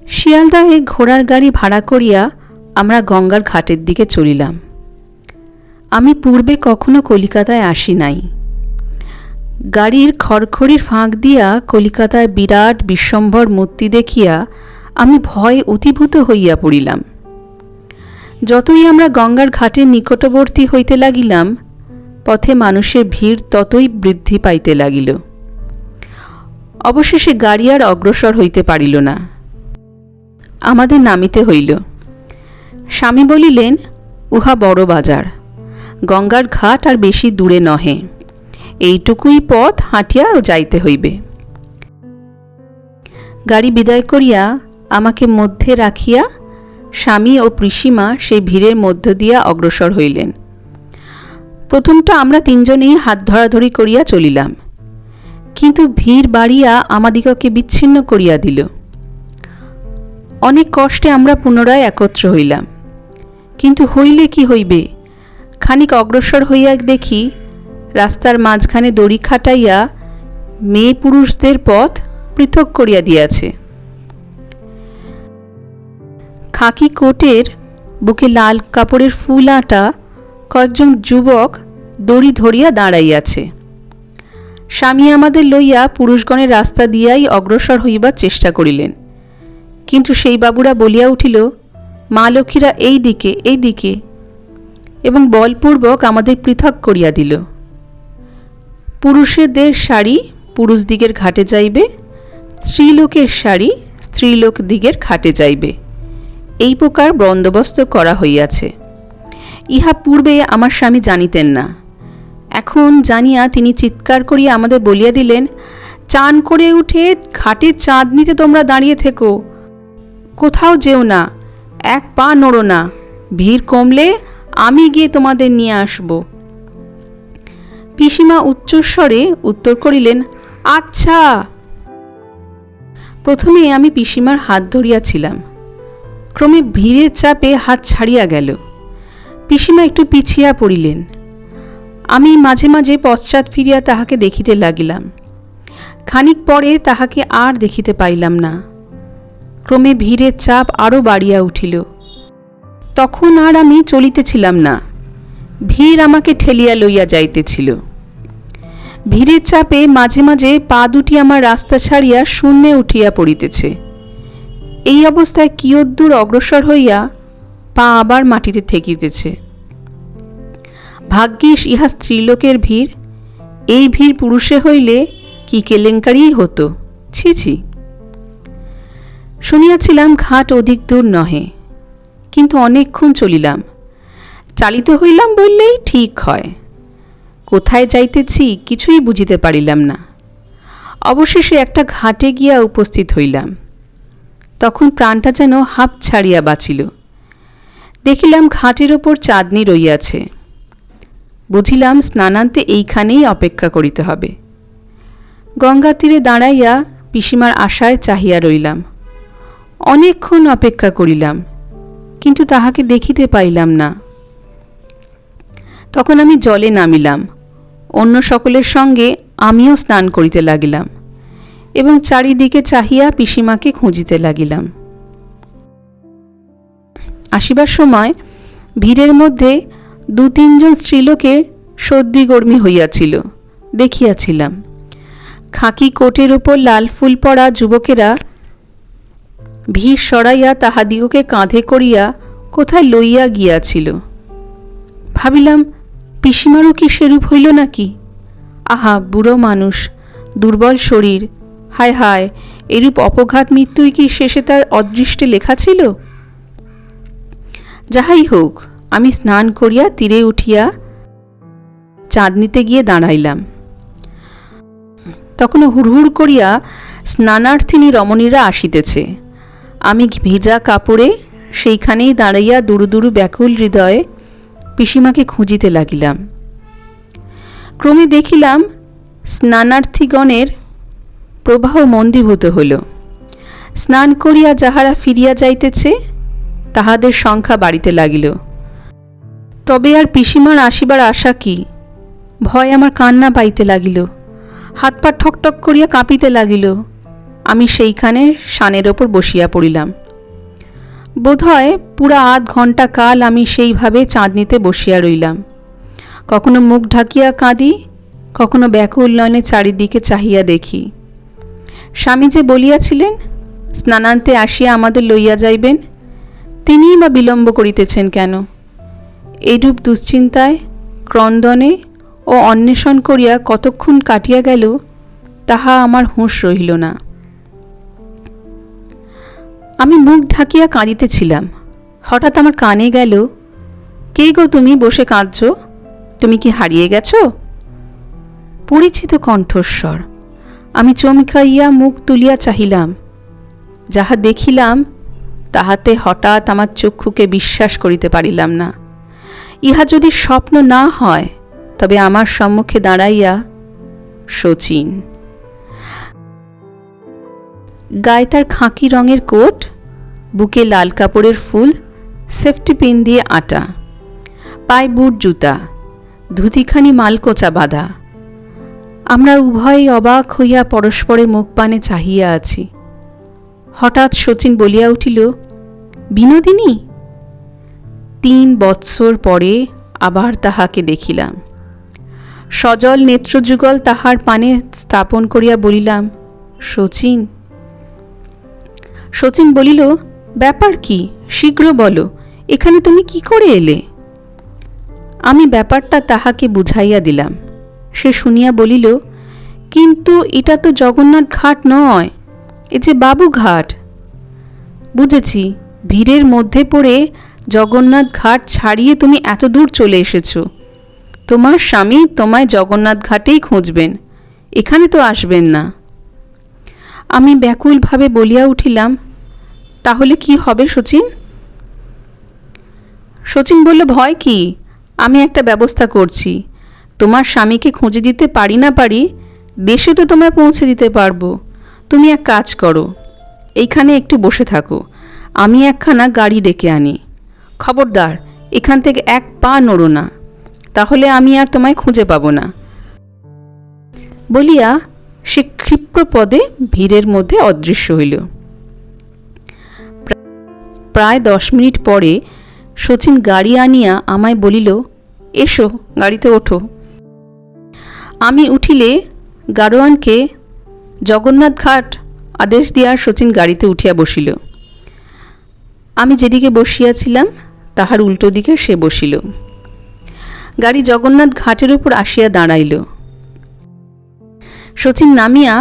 শিয়ালদাহে ঘোড়ার গাড়ি ভাড়া করিয়া আমরা গঙ্গার ঘাটের দিকে চলিলাম। আমি পূর্বে কখনো কলিকাতায় আসি নাই। গাড়ির খড়খড়ির ফাঁক দিয়া কলিকাতার বিরাট বিশ্বম্ভর মূর্তি দেখিয়া আমি ভয়ে অতিভূত হইয়া পড়িলাম। যতই আমরা গঙ্গার ঘাটের নিকটবর্তী হইতে লাগিলাম, পথে মানুষের ভিড় ততই বৃদ্ধি পাইতে লাগিল। অবশেষে গাড়ি আর অগ্রসর হইতে পারিল না, আমাদের নামিতে হইল। স্বামী বলিলেন, উহা বড় বাজার, গঙ্গার ঘাট আর বেশি দূরে নহে, এইটুকুই পথ হাঁটিয়া যাইতে হইবে। গাড়ি বিদায় করিয়া আমাকে মধ্যে রাখিয়া স্বামী ও পিসিমা সেই ভিড়ের মধ্য দিয়া অগ্রসর হইলেন। প্রথমটা আমরা 3 জনেই হাত ধরাধরি করিয়া চলিলাম, কিন্তু ভিড় বাড়িয়া আমাদিগকে বিচ্ছিন্ন করিয়া দিল। অনেক কষ্টে আমরা পুনরায় একত্র হইলাম, কিন্তু হইলে কি হইবে, খানিক অগ্রসর হইয়া দেখি রাস্তার মাঝখানে দড়ি খাটাইয়া মেয়ে পুরুষদের পথ পৃথক করিয়া দিয়াছে। খাকি কোটের বুকে লাল কাপড়ের ফুল আঁটা কয়েকজন যুবক দড়ি ধরিয়া দাঁড়াইয়াছে। স্বামী আমাদের লইয়া পুরুষগণের রাস্তা দিয়াই অগ্রসর হইবার চেষ্টা করিলেন, কিন্তু সেই বাবুরা বলিয়া উঠিল, মা লক্ষ্মীরা এই দিকে, এই দিকে, এবং বলপূর্বক আমাদের পৃথক করিয়া দিল। পুরুষেদের শাড়ি পুরুষ দিকের ঘাটে যাইবে, স্ত্রীলোকের শাড়ি স্ত্রীলোক দিকের ঘাটে যাইবে, এই প্রকার বন্দোবস্ত করা হইয়াছে। ইহা পূর্বে আমার স্বামী জানিতেন না। এখন জানিয়া তিনি চিৎকার করিয়া আমাদের বলিয়া দিলেন, চান করে উঠে ঘাটে চাঁদ নিতে তোমরা দাঁড়িয়ে থেকো, কোথাও যেও না, এক পা নড়ো না, ভিড় কমলে আমি গিয়ে তোমাদের নিয়ে আসব। পিসিমা উচ্চস্বরে উত্তর করিলেন, আচ্ছা। প্রথমে আমি পিসিমার হাত ধরিয়াছিলাম, ক্রমে ভিড়ের চাপে হাত ছাড়িয়া গেল। পিসিমা একটু পিছিয়া পড়িলেন। আমি মাঝে মাঝে পশ্চাৎ ফিরিয়া তাহাকে দেখিতে লাগিলাম। খানিক পরে তাহাকে আর দেখিতে পাইলাম না। ক্রমে ভিড়ের চাপ আরও বাড়িয়া উঠিল। তখন আর আমি চলিতেছিলাম না, ভিড় আমাকে ঠেলিয়া লইয়া যাইতেছিল। ভিড়ের চাপে মাঝে মাঝে পা দুটি আমার রাস্তা ছাড়িয়া শূন্যে উঠিয়া পড়িতেছে। এই অবস্থায় কিয়দ্দূর অগ্রসর হইয়া পা আবার মাটিতে ঠেকিতেছে। ভাগ্যিস ইহা স্ত্রীলোকের ভিড়, এই ভিড় পুরুষে হইলে কি কেলেঙ্কারি হতো, ছি ছি। শুনিয়াছিলাম ঘাট অধিক দূর নহে, কিন্তু অনেকক্ষণ চলিলাম। চালিত হইলাম বললেই ঠিক হয়। কোথায় যাইতেছি কিছুই বুঝিতে পারিলাম না। অবশেষে একটা ঘাটে গিয়া উপস্থিত হইলাম। তখন প্রাণটা যেন হাঁপ ছাড়িয়া বাঁচিল। দেখিলাম ঘাটের ওপর চাঁদনি রইয়াছে। বুঝিলাম স্নানান্তে এইখানেই অপেক্ষা করিতে হবে। গঙ্গা তীরে দাঁড়াইয়া পিসিমার আশায় চাহিয়া রইলাম। অনেকক্ষণ অপেক্ষা করিলাম, কিন্তু তাহাকে দেখিতে পাইলাম না। তখন আমি জলে নামিলাম, অন্য সকলের সঙ্গে আমিও স্নান করিতে লাগিলাম এবং চারিদিকে চাহিয়া পিসিমাকে খুঁজিতে লাগিলাম। আসিবার সময় ভিড়ের মধ্যে 2-3 স্ত্রীলোকের সর্দিগর্মি হইয়াছিল, দেখিয়াছিলাম। খাকি কোটের উপর লাল ফুল পরা যুবকেরা ভিড় সরাইয়া তাহাদিগকে কাঁধে করিয়া কোথায় লইয়া গিয়াছিল। ভাবিলাম, পিসিমারও কি সেরূপ হইল নাকি? আহা, বুড়ো মানুষ, দুর্বল শরীর, হায় হায়, এরূপ অপঘাত মৃত্যুই কি শেষে তার অদৃষ্টে লেখা ছিল? যাহাই হোক, আমি স্নান করিয়া তীরে উঠিয়া চাঁদনিতে গিয়ে দাঁড়াইলাম। তখনও হুড়হুড় করিয়া স্নানার্থিনী রমণীরা আসিতেছে। আমি ভিজা কাপড়ে সেইখানেই দাঁড়াইয়া দুরু দুরু ব্যাকুল হৃদয়ে পিসিমাকে খুঁজিতে লাগিলাম। ক্রমে দেখিলাম স্নানার্থীগণের প্রবাহ মন্দীভূত হইল। স্নান করিয়া যাহারা ফিরিয়া যাইতেছে তাহাদের সংখ্যা বাড়িতে লাগিল। তবে আর পিসিমার আসিবার আশা কি? ভয় আমার কান্না পাইতে লাগিল, হাত পা ঠকঠক করিয়া কাঁপিতে লাগিল। আমি সেইখানে শানের ওপর বসিয়া পড়িলাম। বোধহয় পুরা আধ ঘণ্টা কাল আমি সেইভাবে চাঁদনিতে বসিয়া রইলাম। কখনো মুখ ঢাকিয়া কাঁদি, কখনো ব্যাকুল নয়নে চারিদিকে চাহিয়া দেখি। স্বামী যে বলিয়াছিলেন স্নানান্তে আসিয়া আমাদের লইয়া যাইবেন, তিনিই বা বিলম্ব করিতেছেন কেন? এইরূপ দুশ্চিন্তায়, ক্রন্দনে ও অন্বেষণ করিয়া কতক্ষণ কাটিয়া গেল তাহা আমার হুঁশ রহিল না। আমি মুখ ঢাকিয়া কাঁদিতেছিলাম। হঠাৎ আমার কানে গেল, কে গো তুমি বসে কাঁদছ? তুমি কি হারিয়ে গেছ? পরিচিত কণ্ঠস্বর। আমি চমকাইয়া মুখ তুলিয়া চাহিলাম। যাহা দেখিলাম তাহাতে হঠাৎ আমার চক্ষুকে বিশ্বাস করিতে পারিলাম না। ইহা যদি স্বপ্ন না হয় তবে আমার সম্মুখে দাঁড়াইয়া শচীন। গায়ে তার খাকি রঙের কোট, বুকে লাল কাপড়ের ফুল, সেফটি পিন দিয়ে আটা, পায়ে বুট জুতা, ধুতিখানি মালকোচা বাঁধা। আমরা উভয়ই অবাক হইয়া পরস্পরের মুখ পানে চাহিয়া আছি। হঠাৎ শচীন বলিয়া উঠিল, বিনোদিনী। 3 বৎসর পরে আবার তাহাকে দেখিলাম। সজল নেত্রযুগল তাহার পানে স্থাপন করিয়া বলিলাম, শচীন। শচীন বলিল, ব্যাপার কি, শীঘ্র বলো, এখানে তুমি কি করে এলে? আমি ব্যাপারটা তাহাকে বুঝাইয়া দিলাম। সে শুনিয়া বলিল, কিন্তু এটা তো জগন্নাথ ঘাট নয়, এ যে বাবুঘাট। বুঝেছি, ভিড়ের মধ্যে পড়ে জগন্নাথ ঘাট ছাড়িয়ে তুমি এত দূর চলে এসেছ। তোমার স্বামী তোমায় জগন্নাথ ঘাটেই খুঁজবেন, এখানে তো আসবেন না। আমি ব্যাকুলভাবে বলিয়া উঠিলাম, তাহলে কি হবে শচীন? শচীন বলল, ভয় কি, আমি একটা ব্যবস্থা করছি। তোমার স্বামীকে খুঁজে দিতে পারি না পারি, দেশে তো তোমায় পৌঁছে দিতে পারবো। তুমি এক কাজ করো, এইখানে একটু বসে থাকো, আমি একখানা গাড়ি ডেকে আনি। খবরদার এখান থেকে এক পা নড়ো না, তাহলে আমি আর তোমায় খুঁজে পাবো না। বলিয়া সে ক্ষিপ্রপদে ভিড়ের মধ্যে অদৃশ্য হইল। প্রায় 10 মিনিট পরে শচীন গাড়ি আনিয়া আমায় বলিল, এসো, গাড়িতে ওঠো। আমি উঠিলে গাড়োয়ানকে জগন্নাথ ঘাট আদেশ দিয়া শচীন গাড়িতে উঠিয়া বসিল। আমি যেদিকে বসিয়াছিলাম তাহার উল্টো দিকে সে বসিল। গাড়ি জগন্নাথ ঘাটের উপর আসিয়া দাঁড়াইল। শচীন নামিয়া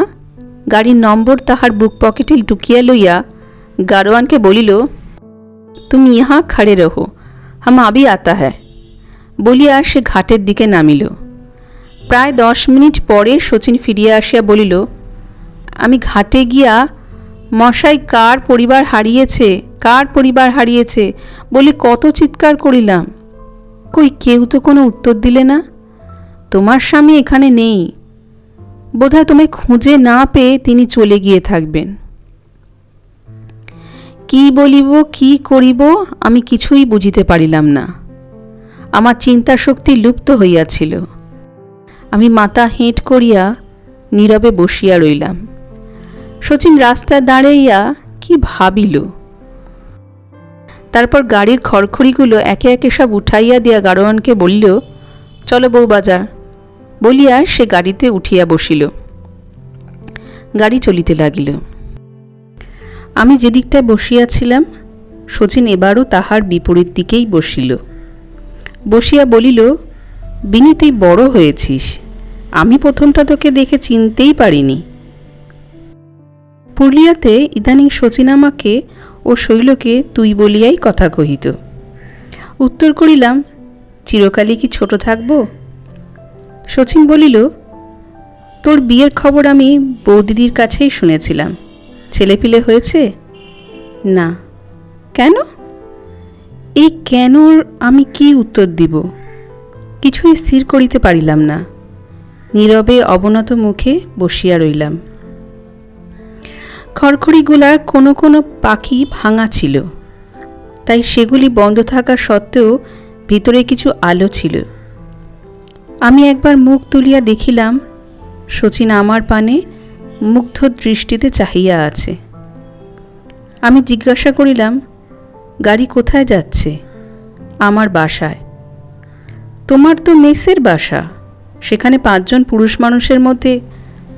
গাড়ির নম্বর তাহার বুক পকেটে ঢুকিয়া লইয়া গাড়োয়ানকে বলিল, তুমি ইহা খড়ে রহো, হাম আবি আতা হ্যায়। বলিয়া সে ঘাটের দিকে নামিল। প্রায় 10 মিনিট পরে শচীন ফিরিয়া আসিয়া বলিল, আমি ঘাটে গিয়া মশাই কার পরিবার হারিয়েছে, কার পরিবার হারিয়েছে বলে কত চিৎকার করিলাম, কই কেউ তো কোনো উত্তর দিলে না। তোমার স্বামী এখানে নেই, বোধহয় তোমায় খুঁজে না পেয়ে তিনি চলে গিয়ে থাকবেন। কি বলিব কি করিব আমি কিছুই বুঝিতে পারিলাম না। আমার চিন্তা শক্তি লুপ্ত হইয়াছিল। আমি মাথা হেঁট করিয়া নীরবে বসিয়া রইলাম। শচীন রাস্তায় দাঁড়াইয়া কি ভাবিল। তারপর গাড়ির খড়খড়িগুলো একে একে সব উঠাইয়া দিয়া গাড়োয়ানকে বলিল, চলো বউবাজার। বলিয়া সে গাড়িতে উঠিয়া বসিল। গাড়ি চলিতে লাগিল। আমি যেদিকটায় বসিয়াছিলাম শচীন এবারও তাহার বিপরীত দিকেই বসিল। বসিয়া বলিল, বিনি, তুই বড় হয়েছিস, আমি প্রথমটা তোকে দেখে চিনতেই পারিনি। পুরুলিয়াতে ইদানিং শচীন আমাকে ও শৈলকে তুই বলিয়াই কথা কহিত। উত্তর করিলাম, চিরকালই কি ছোট থাকব? শচীন বলিল, তোর বিয়ের খবর আমি বৌদিদির কাছেই শুনেছিলাম, ছেলেপিলে হয়েছে? না। কেন? এই কেন আমি কি উত্তর দিব, কিছুই স্থির করিতে পারিলাম না। নীরবে অবনত মুখে বসিয়া রইলাম। খড়খড়িগুলার কোনো কোনো পাখি ভাঙা ছিল, তাই সেগুলি বন্ধ থাকা সত্ত্বেও ভিতরে কিছু আলো ছিল। আমি একবার মুখ তুলিয়া দেখিলাম শচীন আমার পানে মুগ্ধ দৃষ্টিতে চাহিয়া আছে। আমি জিজ্ঞাসা করিলাম, গাড়ি কোথায় যাচ্ছে? আমার বাসায়। তোমার তো মেসের বাসা, সেখানে 5 জন পুরুষ মানুষের মধ্যে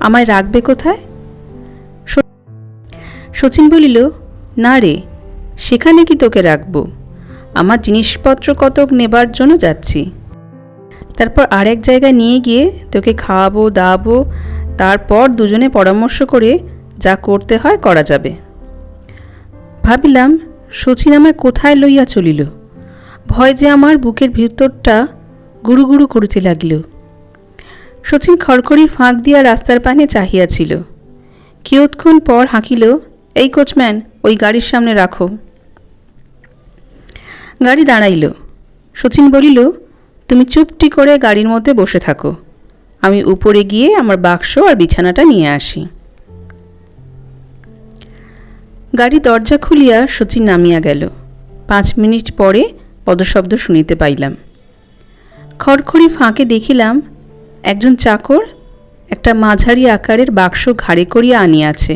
আমায় রাখবে কোথায়? শচীন বলিল, না রে, সেখানে কি তোকে রাখবো, আমার জিনিসপত্র কতক নেবার জন্য যাচ্ছি। তারপর আরেক জায়গায় নিয়ে গিয়ে তোকে খাওয়াবো দাওয়াবো, তারপর দুজনে পরামর্শ করে যা করতে হয় করা যাবে। ভাবিলাম শচীন আমায় কোথায় লইয়া চলিল। ভয় যে আমার বুকের ভিতরটা গুরু গুরু করিতে লাগিল। শচীন খড়খড়ির ফাঁক দিয়া রাস্তার পানে চাহিয়াছিল। কিয়ৎক্ষণ পর হাঁকিল, এই কোচম্যান, ওই গাড়ির সামনে রাখো। গাড়ি দাঁড়াইল। শচীন বলিল, তুমি চুপটি করে গাড়ির মধ্যে বসে থাকো, আমি উপরে গিয়ে আমার বাক্স আর বিছানাটা নিয়ে আসি। গাড়ি দরজা খুলিয়া শচীন নামিয়া গেল। 5 মিনিট পরে পদশব্দ শুনিতে পাইলাম। খড়খড়ি ফাঁকে দেখিলাম একজন চাকর একটা মাঝারি আকারের বাক্স ঘাড়ে করিয়া আনিয়াছে।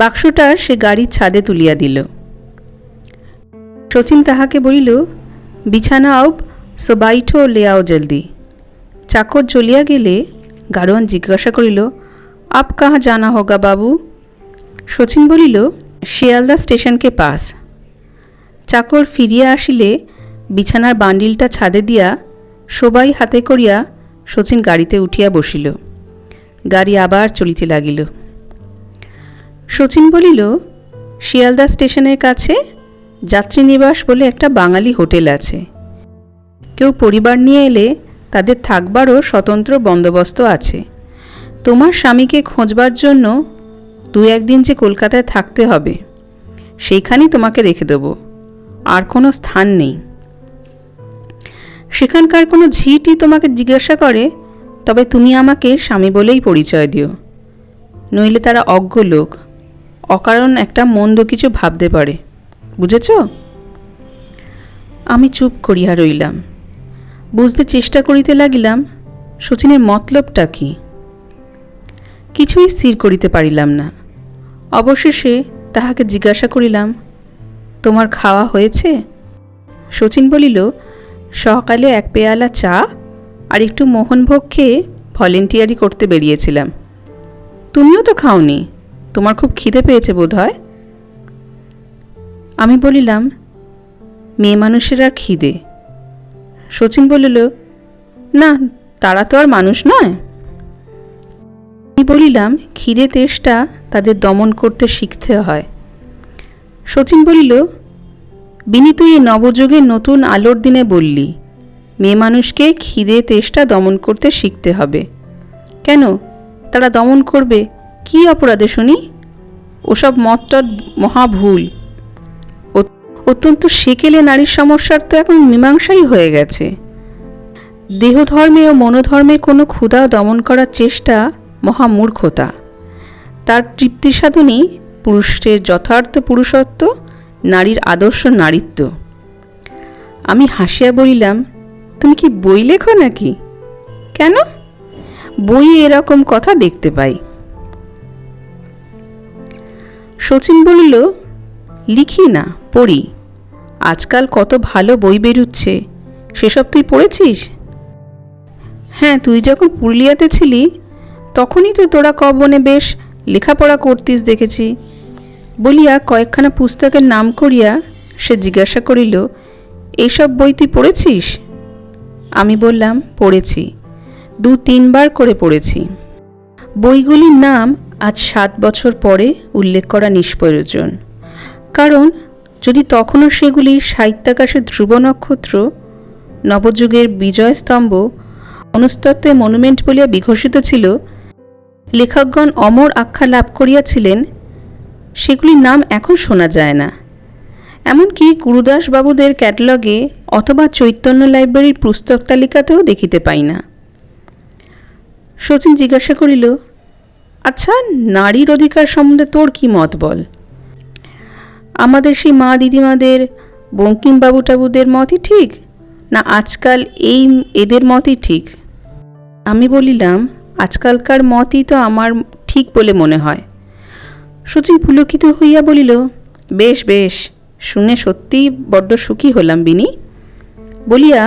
বাক্সটা সে গাড়ির ছাদে তুলিয়া দিল। শচীন তাহাকে বলিল, বিছানা আউব, সো বাইঠো লে আও জলদি। চাকর চলিয়া গেলে গাড়োয়ান জিজ্ঞাসা করিল, আপ কাহা জানা হোগা বাবু? শচীন বলিল, শিয়ালদা স্টেশনকে পাস। চাকর ফিরিয়া আসিলে বিছানার বান্ডিলটা ছাদে দিয়া সবাই হাতে করিয়া শচীন গাড়িতে উঠিয়া বসিল। গাড়ি আবার চলিতে লাগিল। শচীন বলিল, শিয়ালদা স্টেশনের কাছে যাত্রীনিবাস বলে একটা বাঙালি হোটেল আছে। কেউ পরিবার নিয়ে এলে তাদের থাকবারও স্বতন্ত্র বন্দোবস্ত আছে। তোমার স্বামীকে খোঁজবার জন্য 2-1 দিন যে কলকাতায় থাকতে হবে, সেইখানেই তোমাকে রেখে দেব, আর কোনো স্থান নেই। সেখানকার কোনো ঝিটি তোমাকে জিজ্ঞাসা করে তবে তুমি আমাকে স্বামী বলেই পরিচয় দিও, নইলে তারা অজ্ঞ লোক, অকারণ একটা মন্দ কিছু ভাবতে পারে, বুঝেছ? আমি চুপ করিয়া রইলাম। বুঝতে চেষ্টা করিতে লাগিলাম শচীনের মতলবটা কি। কিছুই স্থির করিতে পারিলাম না। অবশেষে তাহাকে জিজ্ঞাসা করিলাম, তোমার খাওয়া হয়েছে? শচীন বলিল, সকালে 1 পেয়ালা চা আর একটু মোহনভোগ খেয়ে ভলেন্টিয়ারি করতে বেরিয়েছিলাম। তুমিও তো খাওনি, তোমার খুব খিদে পেয়েছে বোধ হয়। আমি বলিলাম, মেয়ে মানুষের আর খিদে। শচীন বলিল, না, তারা তো আর মানুষ নয়। আমি বলিলাম, খিদে তেষ্টা তাদের দমন করতে শিখতে হয়। শচীন বলিল, বিনি, তুই এই নবযুগের নতুন আলোর দিনে বললি মেয়ে মানুষকে খিদে তেষ্টা দমন করতে শিখতে হবে। কেন তারা দমন করবে? কি অপরাধে শুনি? ওসব মতটট মহা ভুল। অত্যন্ত সেকেলে নারীর সমস্যার তো এখন মীমাংসাই হয়ে গেছে। দেহধর্মে ও মনোধর্মে কোনো ক্ষুধা দমন করার চেষ্টা মহামূর্খতা। তার তৃপ্তি সাধনই পুরুষের যথার্থ পুরুষত্ব, নারীর আদর্শ নারীত্ব। আমি হাসিয়া বলিলাম, তুমি কি বই লেখো নাকি? কেন? বইয়ে এরকম কথা দেখতে পাই। শচীন বলিল, লিখি না, পড়ি। আজকাল কত ভালো বই বেরুচ্ছে, সেসব তুই পড়েছিস? হ্যাঁ, তুই যখন পুরুলিয়াতে ছিলি তখনই তো তোরা কবনে বেশ লেখাপড়া করতিস দেখেছি। বলিয়া কয়েকখানা পুস্তকের নাম করিয়া সে জিজ্ঞাসা করিল, এইসব বই তুই পড়েছিস? আমি বললাম, পড়েছি, 2-3 বার করে পড়েছি। বইগুলির নাম আজ 7 বছর পরে উল্লেখ করা নিষ্প্রয়োজন, কারণ যদি তখনও সেগুলি সাহিত্যাকাশের ধ্রুব নক্ষত্র, নবযুগের বিজয়স্তম্ভ, মনস্তত্ত্বে মনুমেন্ট বলিয়া বিঘোষিত ছিল, লেখকগণ অমর আখ্যা লাভ করিয়াছিলেন, সেগুলির নাম এখন শোনা যায় না। এমনকি গুরুদাস বাবুদের ক্যাটালগে অথবা চৈতন্য লাইব্রেরির পুস্তক তালিকাতেও দেখিতে পাই না। শচীন জিজ্ঞাসা করিল, আচ্ছা, নারীর অধিকার সম্বন্ধে তোর কি মত বল? আমাদের সেই মা দিদিমাদের, বঙ্কিমবাবু টাবুদের মতই ঠিক, না আজকাল এদের মতই ঠিক? আমি বলিলাম, আজকালকার মতই তো আমার ঠিক বলে মনে হয়। শচীন পুলকিত হইয়া বলিল, বেশ বেশ, শুনে সত্যিই বড্ড সুখী হলাম বিনি, বলিয়া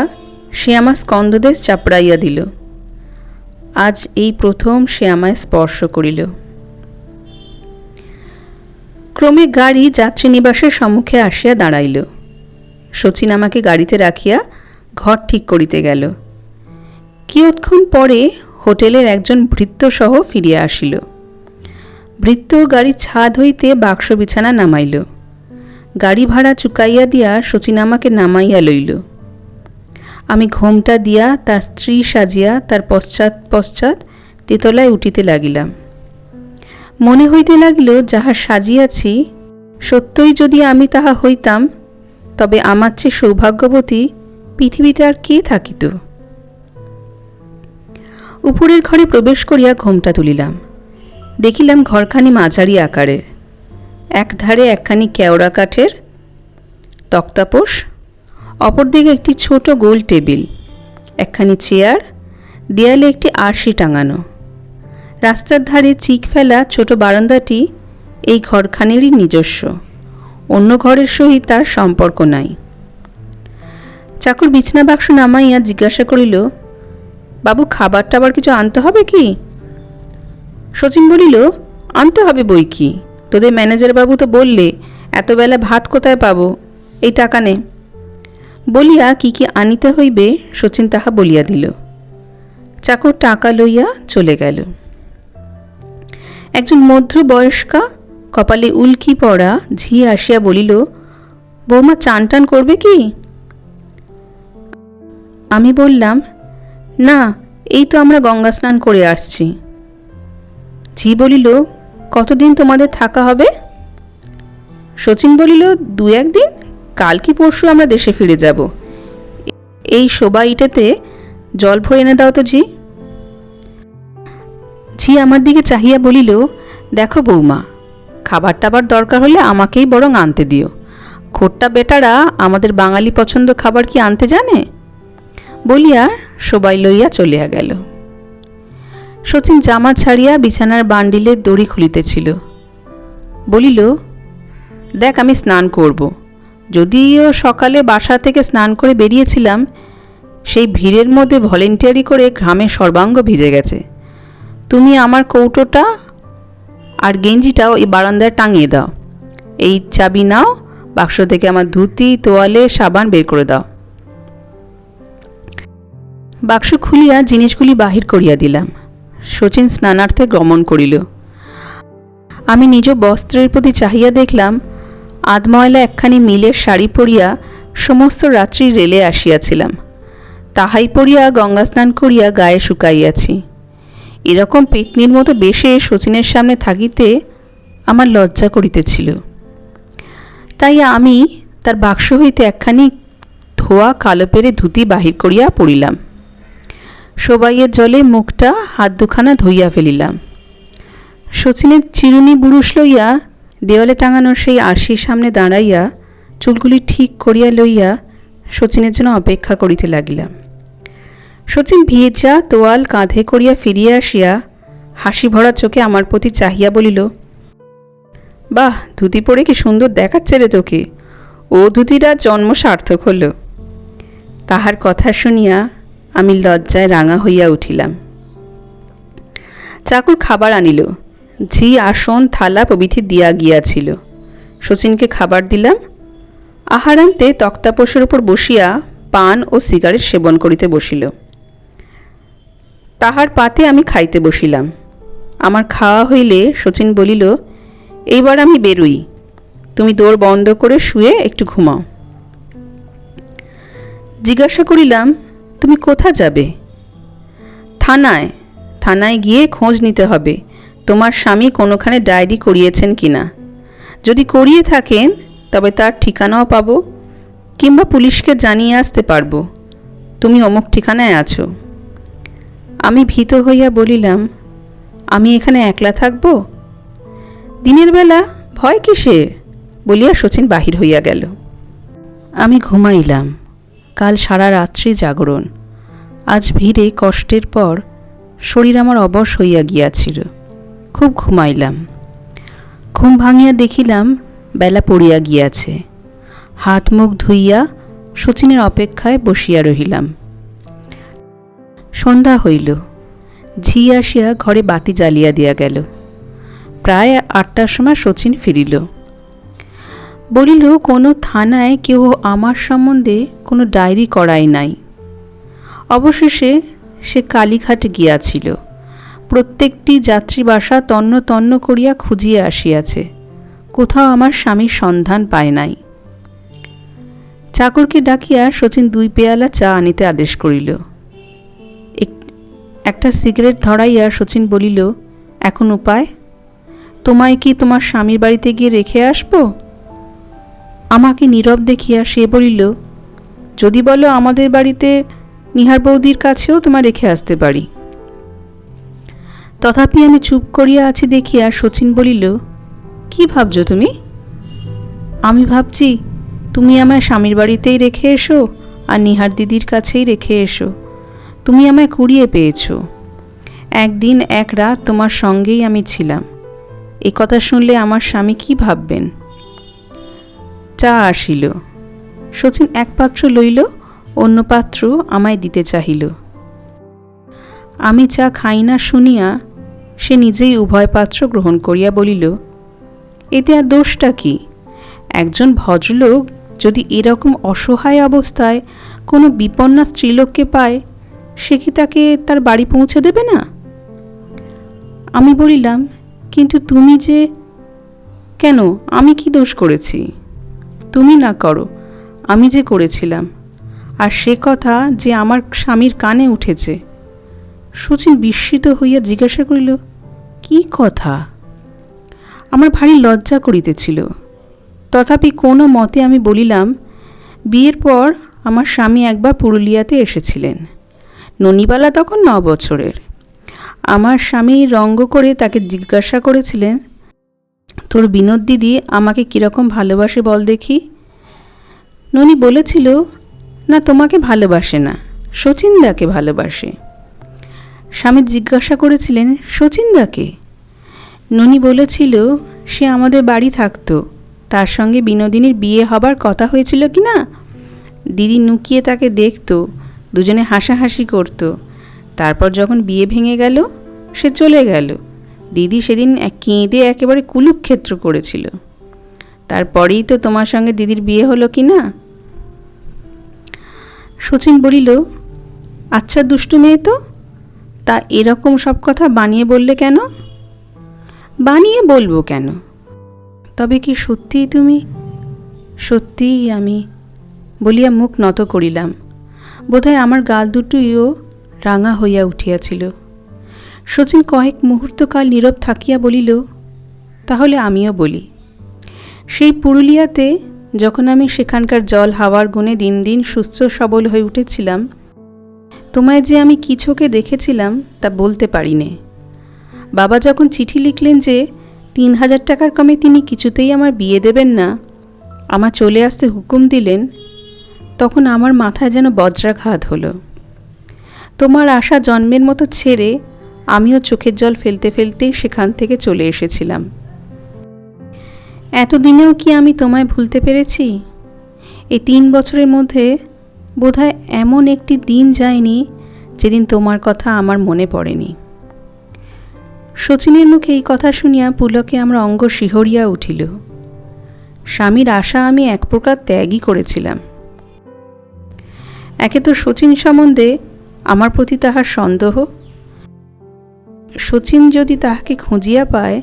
সে আমার স্কন্ধদেশ চাপড়াইয়া দিল। আজ এই প্রথম সে আমায় স্পর্শ করিল। ক্রমে গাড়ি যাত্রীনিবাসের সম্মুখে আসিয়া দাঁড়াইল। শচীন আমাকে গাড়িতে রাখিয়া ঘর ঠিক করিতে গেল। কিয়ৎক্ষণ পরে হোটেলের একজন ভৃত্যসহ ফিরিয়া আসিল। ভৃত্য গাড়ির ছাদ হইতে বাক্স বিছানা নামাইল। গাড়ি ভাড়া চুকাইয়া দিয়া শচীন আমাকে নামাইয়া লইল। আমি ঘোমটা দিয়া তার স্ত্রী সাজিয়া তার পশ্চাৎ পশ্চাৎ তেতলায় উঠিতে লাগিলাম। মনে হইতে লাগিল, যাহা সাজিয়াছি সত্যই যদি আমি তাহা হইতাম, তবে আমার চেয়ে সৌভাগ্যবতী পৃথিবীতে আর কে থাকিত। উপরের ঘরে প্রবেশ করিয়া ঘোমটা তুলিলাম। দেখিলাম ঘরখানি মাঝারি আকারের। একধারে একখানি কেওড়া কাঠের তক্তাপোষ, অপরদিকে একটি ছোট গোল টেবিল, একখানি চেয়ার, দেয়ালে একটি আরশি টাঙানো। রাস্তার ধারে চিক ফেলা ছোট বারান্দাটি এই ঘরখানেরই নিজস্ব, অন্য ঘরের সহিত তার সম্পর্ক নাই। চাকর বিছনা বাক্স নামাইয়া জিজ্ঞাসা করিল, বাবু, খাবার টাবার কিছু আনতে হবে কি? শচীন বলিল, আনতে হবে বই কি, তোদের ম্যানেজার বাবু তো বললে এত বেলা ভাত কোথায় পাবো, এই টাকা নে। বলিয়া কি কি আনিতে হইবে শচীন তাহা বলিয়া দিল। চাকর টাকা লইয়া চলে গেল। একজন মধ্যবয়স্কা কপালে উল্কি পড়া ঝি আসিয়া বলিল, বৌমা চান টান করবে কি? আমি বললাম, না, এই তো আমরা গঙ্গা স্নান করে আসছি। ঝি বলিল, কতদিন তোমাদের থাকা হবে? শচীন বলিল, 2-1 দিন, কাল কি পরশু আমরা দেশে ফিরে যাব। এই শোভা ইটেতে জল ভরে এনে দাও তো ঝি। ঝি আমার দিকে চাহিয়া বলিল, দেখো বৌমা, খাবার টাবার দরকার হলে আমাকেই বরং আনতে দিও। খোট্টা বেটারা আমাদের বাঙালি পছন্দ খাবার কি আনতে জানে? বলিয়া সবাই লইয়া চলিয়া গেল। শচীন জামা ছাড়িয়া বিছানার বান্ডিলের দড়ি খুলিতেছিল। বলিল, দেখ, আমি স্নান করব। যদিও সকালে বাসা থেকে স্নান করে বেরিয়েছিলাম, সেই ভিড়ের মধ্যে ভলেন্টিয়ারি করে ঘামে সর্বাঙ্গ ভিজে গেছে। তুমি আমার কৌটোটা আর গেঞ্জিটাও এই বারান্দায় টাঙিয়ে দাও। এই চাবি নাও, বাক্স থেকে আমার ধুতি, তোয়ালে, সাবান বের করে দাও। বাক্স খুলিয়া জিনিসগুলি বাহির করিয়া দিলাম। শচীন স্নানার্থে গমন করিল। আমি নিজ বস্ত্রের প্রতি চাহিয়া দেখলাম, আধময়লা একখানি মিলের শাড়ি পরিয়া সমস্ত রাত্রি রেলে আসিয়াছিলাম। তাহাই পরিয়া গঙ্গা স্নান করিয়া গায়ে শুকাইয়াছি। এরকম পেতনির মতো বেশে শচীনের সামনে থাকিতে আমার লজ্জা করিতেছিল। তাই আমি তার বাক্স হইতে একখানি ধোয়া কালো পেরে ধুতি বাহির করিয়া পড়িলাম। সবাইয়ের জলে মুখটা হাত দুখানা ধুইয়া ফেলিলাম। শচীনের চিরুনি বুরুষ লইয়া দেওয়ালে টাঙানো সেই আরশির সামনে দাঁড়াইয়া চুলগুলি ঠিক করিয়া লইয়া শচীনের জন্য অপেক্ষা করিতে লাগিলাম। শচীন ভিজা তোয়াল কাঁধে করিয়া ফিরিয়া আসিয়া হাসি ভরা চোখে আমার প্রতি চাহিয়া বলিল, বাহ, ধুতি পরে কি সুন্দর দেখাচ্ছে রে তোকে। ও ধুতিটা জন্ম সার্থক হল। তাহার কথা শুনিয়া আমি লজ্জায় রাঙা হইয়া উঠিলাম। চাকর খাবার আনিল। ঝি আসন থালা প্রভৃতি দিয়া গিয়াছিল। শচীনকে খাবার দিলাম। আহারান্তে তক্তাপোষের উপর বসিয়া পান ও সিগারেট সেবন করিতে বসিল। তাহার পাতে আমি খাইতে বসিলাম। আমার খাওয়া হইলে শচীন বলিল, এইবার আমি বেরুই, তুমি দোর বন্ধ করে শুয়ে একটু ঘুমাও। জিজ্ঞাসা করিলাম, তুমি কোথা যাবে? থানায়। থানায় গিয়ে খোঁজ নিতে হবে তোমার স্বামী কোনোখানে ডায়েরি করিয়েছেন কিনা। যদি করিয়ে থাকেন তবে তার ঠিকানাও পাবো, কিংবা পুলিশকে জানিয়ে আসতে পারবো তুমি অমুক ঠিকানায় আছো। আমি ভীত হইয়া বলিলাম, আমি এখানে একলা থাকব? দিনের বেলা ভয় কিসের? বলিয়া শচীন বাহির হইয়া গেল। আমি ঘুমাইলাম। কাল সারা রাত্রি জাগরণ। আজ ভিড়ে কষ্টের পর শরীর আমার অবশ হইয়া গিয়াছিল। খুব ঘুমাইলাম। ঘুম ভাঙিয়া দেখিলাম বেলা পড়িয়া গিয়াছে। হাত মুখ ধুইয়া শচীনের অপেক্ষায় বসিয়া রহিলাম। সন্ধ্যা হইল। ঝি আসিয়া ঘরে বাতি জ্বালিয়া দিয়া গেল। প্রায় 8টার সময় শচীন ফিরিল। বলিল, কোনো থানায় কেউ আমার সম্বন্ধে কোনো ডায়েরি করায় নাই। অবশেষে সে কালীঘাটে গিয়াছিল। প্রত্যেকটি যাত্রী বাসা তন্ন তন্ন করিয়া খুঁজিয়া আসিয়াছে, কোথাও আমার স্বামীর সন্ধান পায় নাই। চাকরকে ডাকিয়া শচীন 2 পেয়ালা চা আনিতে আদেশ করিল। একটা সিগারেট ধরাইয়া শচীন বলিল, এখন উপায়? তোমায় কি তোমার স্বামীর বাড়িতে গিয়ে রেখে আসব? আমাকে নীরব দেখিয়া সে বলিল, যদি বলো আমাদের বাড়িতে নিহার বৌদির কাছেও তোমার রেখে আসতে পারি। তথাপি আমি চুপ করিয়া আছি দেখিয়া শচীন বলিল, কি ভাবছ তুমি? আমি ভাবছি তুমি আমার স্বামীর বাড়িতেই রেখে এসো আর নিহার দিদির কাছেই রেখে এসো। তুমি আমায় কুড়িয়ে পেয়েছ। একদিন এক রাত তোমার সঙ্গেই আমি ছিলাম। এ কথা শুনলে আমার স্বামী কি ভাববেন? চা আসিল। শচীন এক পাত্র লইল, অন্য পাত্র আমায় দিতে চাহিল। আমি চা খাই না শুনিয়া সে নিজেই উভয় পাত্র গ্রহণ করিয়া বলিল, এতে আর দোষটা কি? একজন ভদ্রলোক যদি এরকম অসহায় অবস্থায় কোনো বিপন্না স্ত্রীলোককে পায়, সে কি তাকে তার বাড়ি পৌঁছে দেবে না? আমি বলিলাম, কিন্তু তুমি যে... কেন, আমি কি দোষ করেছি? তুমি না করো, আমি যে করেছিলাম। আর সে কথা যে আমার স্বামীর কানে উঠেছে। শচীন বিস্মিত হইয়া জিজ্ঞাসা করিল, কি কথা? আমার ভারী লজ্জা করিতেছিল। তথাপি কোনো মতে আমি বলিলাম, বিয়ের পর আমার স্বামী একবার পুরুলিয়াতে এসেছিলেন। ননিবালা তখন 9 বছরের। আমার স্বামী রঙ্গ করে তাকে জিজ্ঞাসা করেছিলেন, তোর বিনোদ দিদি আমাকে কীরকম ভালোবাসে বল দেখি। ননি বলেছিল, না তোমাকে ভালোবাসে না, শচীনদাকে ভালোবাসে। স্বামী জিজ্ঞাসা করেছিলেন, শচীনদাকে? ননি বলেছিল, সে আমাদের বাড়ি থাকতো, তার সঙ্গে বিনোদিনীর বিয়ে হবার কথা হয়েছিল কি না। দিদি নুকিয়ে তাকে দেখত, দুজনে হাসাহাসি করত। তারপর যখন বিয়ে ভেঙে গেল, সে চলে গেল। দিদি সেদিন কেঁদে একেবারে কুলুক্ষেত্র করেছিল। তারপরেই তো তোমার সঙ্গে দিদির বিয়ে হলো কি না। শচীন বলিল, আচ্ছা দুষ্টু মেয়ে তো, তা এরকম সব কথা বানিয়ে বললে কেন? বানিয়ে বলবো কেন? তবে কি সত্যিই তুমি? সত্যিই আমি বলিয়া মুখ নত করিলাম। বোধহয় আমার গাল দুটিও রাঙা হইয়া উঠিয়াছিল। শচীন কয়েক মুহূর্তকাল নীরব থাকিয়া বলিল, তাহলে আমিও বলি। সেই পুরুলিয়াতে যখন আমি সেখানকার জল হাওয়ার গুণে দিন দিন সুস্থ সবল হয়ে উঠেছিলাম, তোমায় যে আমি কি চোখে দেখেছিলাম তা বলতে পারি নে। বাবা যখন চিঠি লিখলেন যে 3000 টাকার কমে তিনি কিছুতেই আমার বিয়ে দেবেন না, আমার চলে আসতে হুকুম দিলেন, তখন আমার মাথায় যেন বজ্রাঘাত হলো। তোমার আশা জন্মের মতো ছেড়ে আমিও চোখের জল ফেলতে ফেলতেই সেখান থেকে চলে এসেছিলাম। এতদিনেও কি আমি তোমায় ভুলতে পেরেছি? এই 3 বছরের মধ্যে বোধহয় এমন একটি দিন যায়নি যেদিন তোমার কথা আমার মনে পড়েনি। শচীনের মুখে এই কথা শুনিয়া পুলকে আমার অঙ্গ শিহরিয়া উঠিল। স্বামীর আশা আমি এক প্রকার ত্যাগই করেছিলাম। একে তো শচীন সম্বন্ধে আমার প্রতি তাহার সন্দেহ। শচীন যদি তাহাকে খুঁজিয়া পায়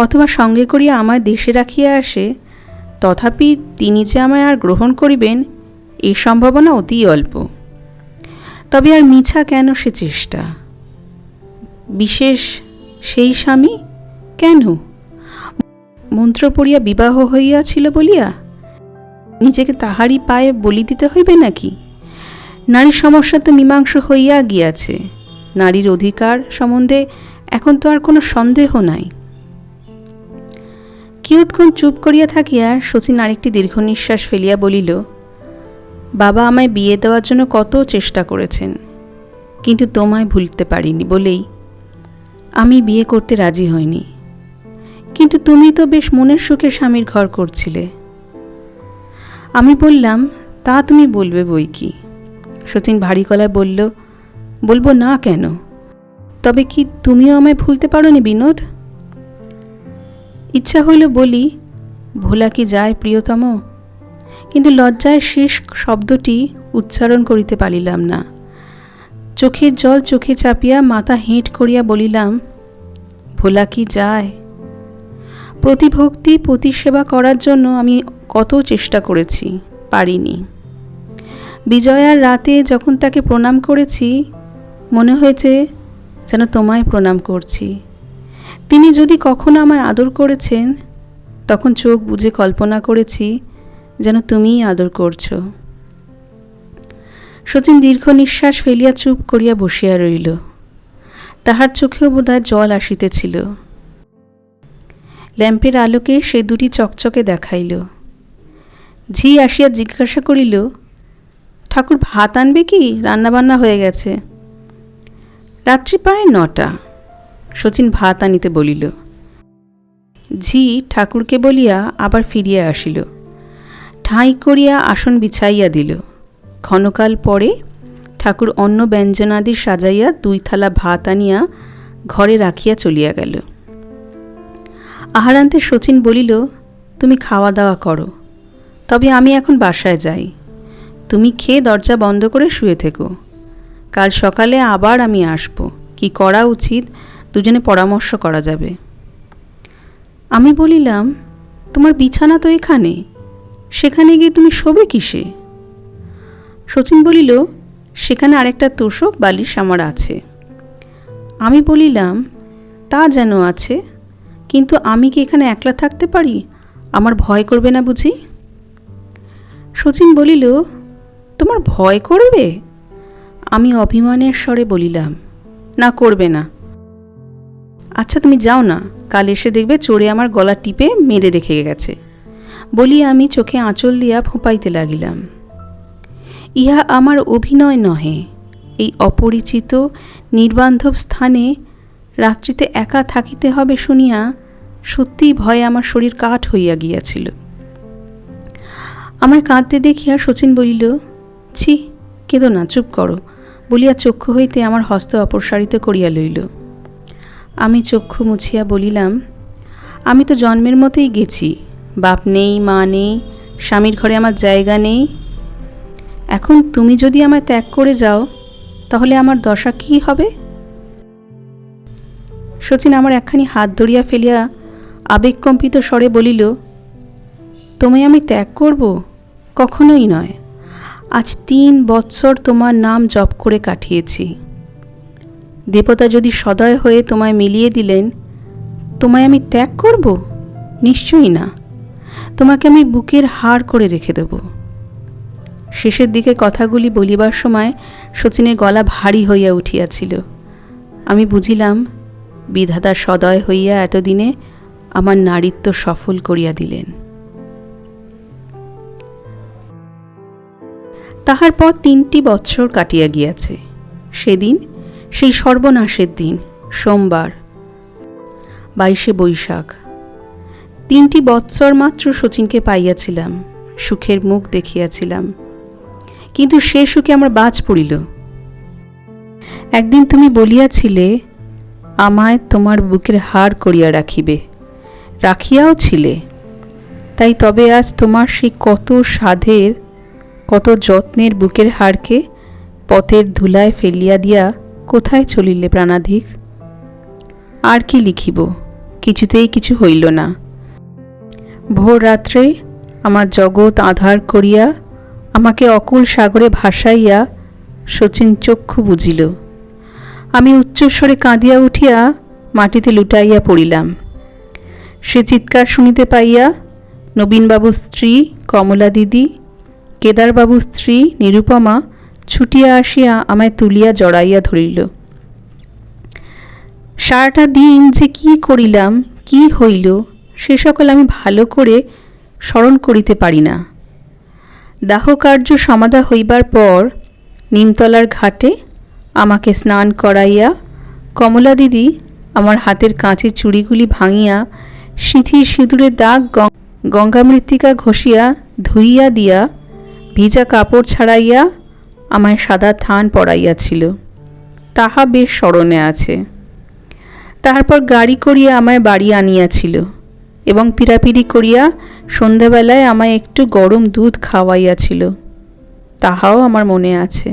অথবা সঙ্গে করিয়া আমায় দেশে রাখিয়া আসে, তথাপি তিনি যে আমায় আর গ্রহণ করিবেন এই সম্ভাবনা অতি অল্প। তবে আর মিছা কেন সে চেষ্টা? বিশেষ সেই স্বামী কেন? মন্ত্র পড়িয়া বিবাহ হইয়াছিল বলিয়া নিজেকে তাহারই পায়ে বলি দিতে হইবে নাকি? নারীর সমস্যা তো মীমাংস হইয়া গিয়াছে। নারীর অধিকার সম্বন্ধে এখন তো আর কোনো সন্দেহ নাই। কিয়ৎক্ষণ চুপ করিয়া থাকিয়া শচীন আরেকটি দীর্ঘ নিঃশ্বাস ফেলিয়া বলিল, বাবা আমায় বিয়ে দেওয়ার জন্য কত চেষ্টা করেছেন, কিন্তু তোমায় ভুলতে পারিনি বলেই আমি বিয়ে করতে রাজি হইনি। কিন্তু তুমি তো বেশ মনের সুখে স্বামীর ঘর করছিলে। আমি বললাম, তা তুমি বলবে বই কি। শচীন ভারী গলায় বলল, বলবো না কেন? তবে কি তুমিও আমায় ভুলতে পারোনি বিনোদ? ইচ্ছা হইল বলি, ভোলা কি যায় প্রিয়তম, কিন্তু লজ্জায় শেষ শব্দটি উচ্চারণ করিতে পারিলাম না। চোখের জল চোখে চাপিয়া মাথা হেঁট করিয়া বলিলাম, ভোলা কি যায়? প্রতিভক্তি প্রতিসেবা করার জন্য আমি কত চেষ্টা করেছি, পারিনি। বিজয়ার রাতে যখন তাকে প্রণাম করেছি, মনে হয়েছে যেন তোমায় প্রণাম করছি। তিনি যদি কখনো আমায় আদর করেছেন, তখন চোখ বুজে কল্পনা করেছি যেন তুমিই আদর করছো। শচীন দীর্ঘ নিঃশ্বাস ফেলিয়া চুপ করিয়া বসিয়া রইল। তাহার চোখেও বোধহয় জল আসিতেছিল। ল্যাম্পের আলোকে সে দুটি চকচকে দেখাইল। ঝি আসিয়া জিজ্ঞাসা করিল, ঠাকুর ভাত আনবে কি? রান্নাবান্না হয়ে গেছে। রাত্রি প্রায় 9টা। শচীন ভাত আনিতে বলিল। ঝি ঠাকুরকে বলিয়া আবার ফিরিয়া আসিল। ঠাঁই করিয়া আসন বিছাইয়া দিল। ক্ষণকাল পরে ঠাকুর অন্ন ব্যঞ্জনাদি সাজাইয়া 2 থালা ভাত আনিয়া ঘরে রাখিয়া চলিয়া গেল। আহারান্তে শচীন বলিল, তুমি খাওয়া দাওয়া করো, তবে আমি এখন বাসায় যাই। তুমি খেয়ে দরজা বন্ধ করে শুয়ে থেকো। কাল সকালে আবার আমি আসব, কি করা উচিত দুজনে পরামর্শ করা যাবে। আমি বলিলাম, তোমার বিছানা তো এখানে, সেখানে গিয়ে তুমি শোবে কিসে? শচীন বলিল, সেখানে আরেকটা তোষক বালিশ আমার আছে। আমি বলিলাম, তা যেন আছে, কিন্তু আমি কি এখানে একলা থাকতে পারি? আমার ভয় করবে না বুঝি? শচীন বলিল, তোমার ভয় করবে? আমি অভিমানের স্বরে বলিলাম, না, করবে না। আচ্ছা তুমি যাও না, কাল এসে দেখবে চোরে আমার গলা টিপে মেরে রেখে গেছে। বলিয়া আমি চোখে আঁচল দিয়া ফোঁপাইতে লাগিলাম। ইহা আমার অভিনয় নহে। এই অপরিচিত নির্বান্ধব স্থানে রাত্রিতে একা থাকিতে হবে শুনিয়া সত্যিই ভয়ে আমার শরীর কাঠ হইয়া গিয়াছিল। আমায় কাঁদতে দেখিয়া শচীন বলিল, ছি, কেঁদো না, চুপ করো, বলিয়া চক্ষু হইতে আমার হস্ত অপসারিত করিয়া লইল। আমি চক্ষু মুছিয়া বলিলাম, আমি তো জন্মের মতোই গেছি। বাপ নেই, মা নেই, স্বামীর ঘরে আমার জায়গা নেই। এখন তুমি যদি আমায় ত্যাগ করে যাও, তাহলে আমার দশা কী হবে? শচীন আমার একখানি হাত ধরিয়া ফেলিয়া আবেগকম্পিত স্বরে বলিল, তোমায় আমি ত্যাগ করব? কখনোই নয়। আজ 3 বৎসর তোমার নাম জপ করে কাটিয়েছি। দেবতা যদি সদয় হয়ে তোমায় মিলিয়ে দিলেন, তোমায় আমি ত্যাগ করব? নিশ্চয়ই না। তোমাকে আমি বুকের হাড় করে রেখে দেব। শেষের দিকে কথাগুলি বলিবার সময় শচীনের গলা ভারী হইয়া উঠিয়াছিল। আমি বুঝিলাম, বিধাতা সদয় হইয়া এতদিনে আমার নারীত্ব সফল করিয়া দিলেন। তাহার পর 3টি বৎসর কাটিয়া গিয়াছে। সেদিন, সেই সর্বনাশের দিন, সোমবার, 22শে বৈশাখ। 3টি বৎসর মাত্র শচীনকে পাইয়াছিলাম, সুখের মুখ দেখিয়াছিলাম, কিন্তু সে সুখে আমার বাজ পড়িল। একদিন তুমি বলিয়াছিলে, আমায় তোমার বুকের হাড় করিয়া রাখিবে, রাখিয়াও ছিলে। তাই তবে আজ তোমার সেই কত সাধের, কত যত্নের বুকের হাড়কে পথের ধুলায় ফেলিয়া দিয়া কোথায় চলিলে প্রাণাধিক? আর কি লিখিব, কিছুতেই কিছু হইল না। ভোর রাত্রে আমার জগৎ আঁধার করিয়া আমাকে অকুল সাগরে ভাসাইয়া শচীন চক্ষু বুঝিল। আমি উচ্চস্বরে কাঁদিয়া উঠিয়া মাটিতে লুটাইয়া পড়িলাম। সে চিৎকার শুনিতে পাইয়া নবীনবাবুর স্ত্রী কমলা দিদি, কেদারবাবুর স্ত্রী নিরুপমা ছুটিয়া আসিয়া আমায় তুলিয়া জড়াইয়া ধরিল। সারাটা দিন যে কি করিলাম, কি হইল, সে সকল আমি ভালো করে স্মরণ করিতে পারি না। দাহকার্য সমাধা হইবার পর নিমতলার ঘাটে আমাকে স্নান করাইয়া কমলা দিদি আমার হাতের কাঁচের চুড়িগুলি ভাঙিয়া সিঁথির সিঁদুরের দাগ গঙ্গামৃত্তিকা ঘষিয়া ধুইয়া দিয়া ভিজা কাপড় ছাড়াইয়া আমায় সাদা থান পরাইয়াছিল, তাহা বেশ স্মরণে আছে। তারপর গাড়ি করিয়া আমায় বাড়ি আনিয়াছিল এবং পিড়াপিড়ি করিয়া সন্ধ্যাবেলায় আমায় একটু গরম দুধ খাওয়াইয়াছিল, তাহাও আমার মনে আছে।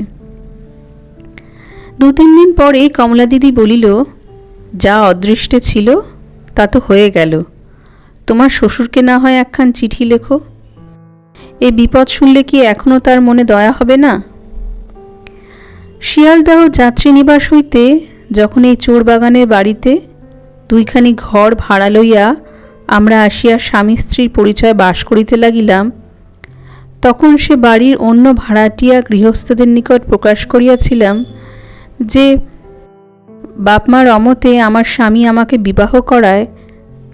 2-3 দিন পরে কমলা দিদি বলিল, যা অদৃষ্টে ছিল তা তো হয়ে গেল, তোমার শ্বশুরকে না হয় একখান চিঠি লেখো। এই বিপদ শুনলে কি এখনও তার মনে দয়া হবে না? শিয়ালদাহ যাত্রীনিবাস হইতে যখন এই চোরবাগানের বাড়িতে 2খানি ঘর ভাড়া লইয়া আমরা আসিয়া স্বামী স্ত্রীর পরিচয় বাস করিতে লাগিলাম, তখন সে বাড়ির অন্য ভাড়াটিয়া গৃহস্থদের নিকট প্রকাশ করিয়াছিলাম যে বাপমার অমতে আমার স্বামী আমাকে বিবাহ করায়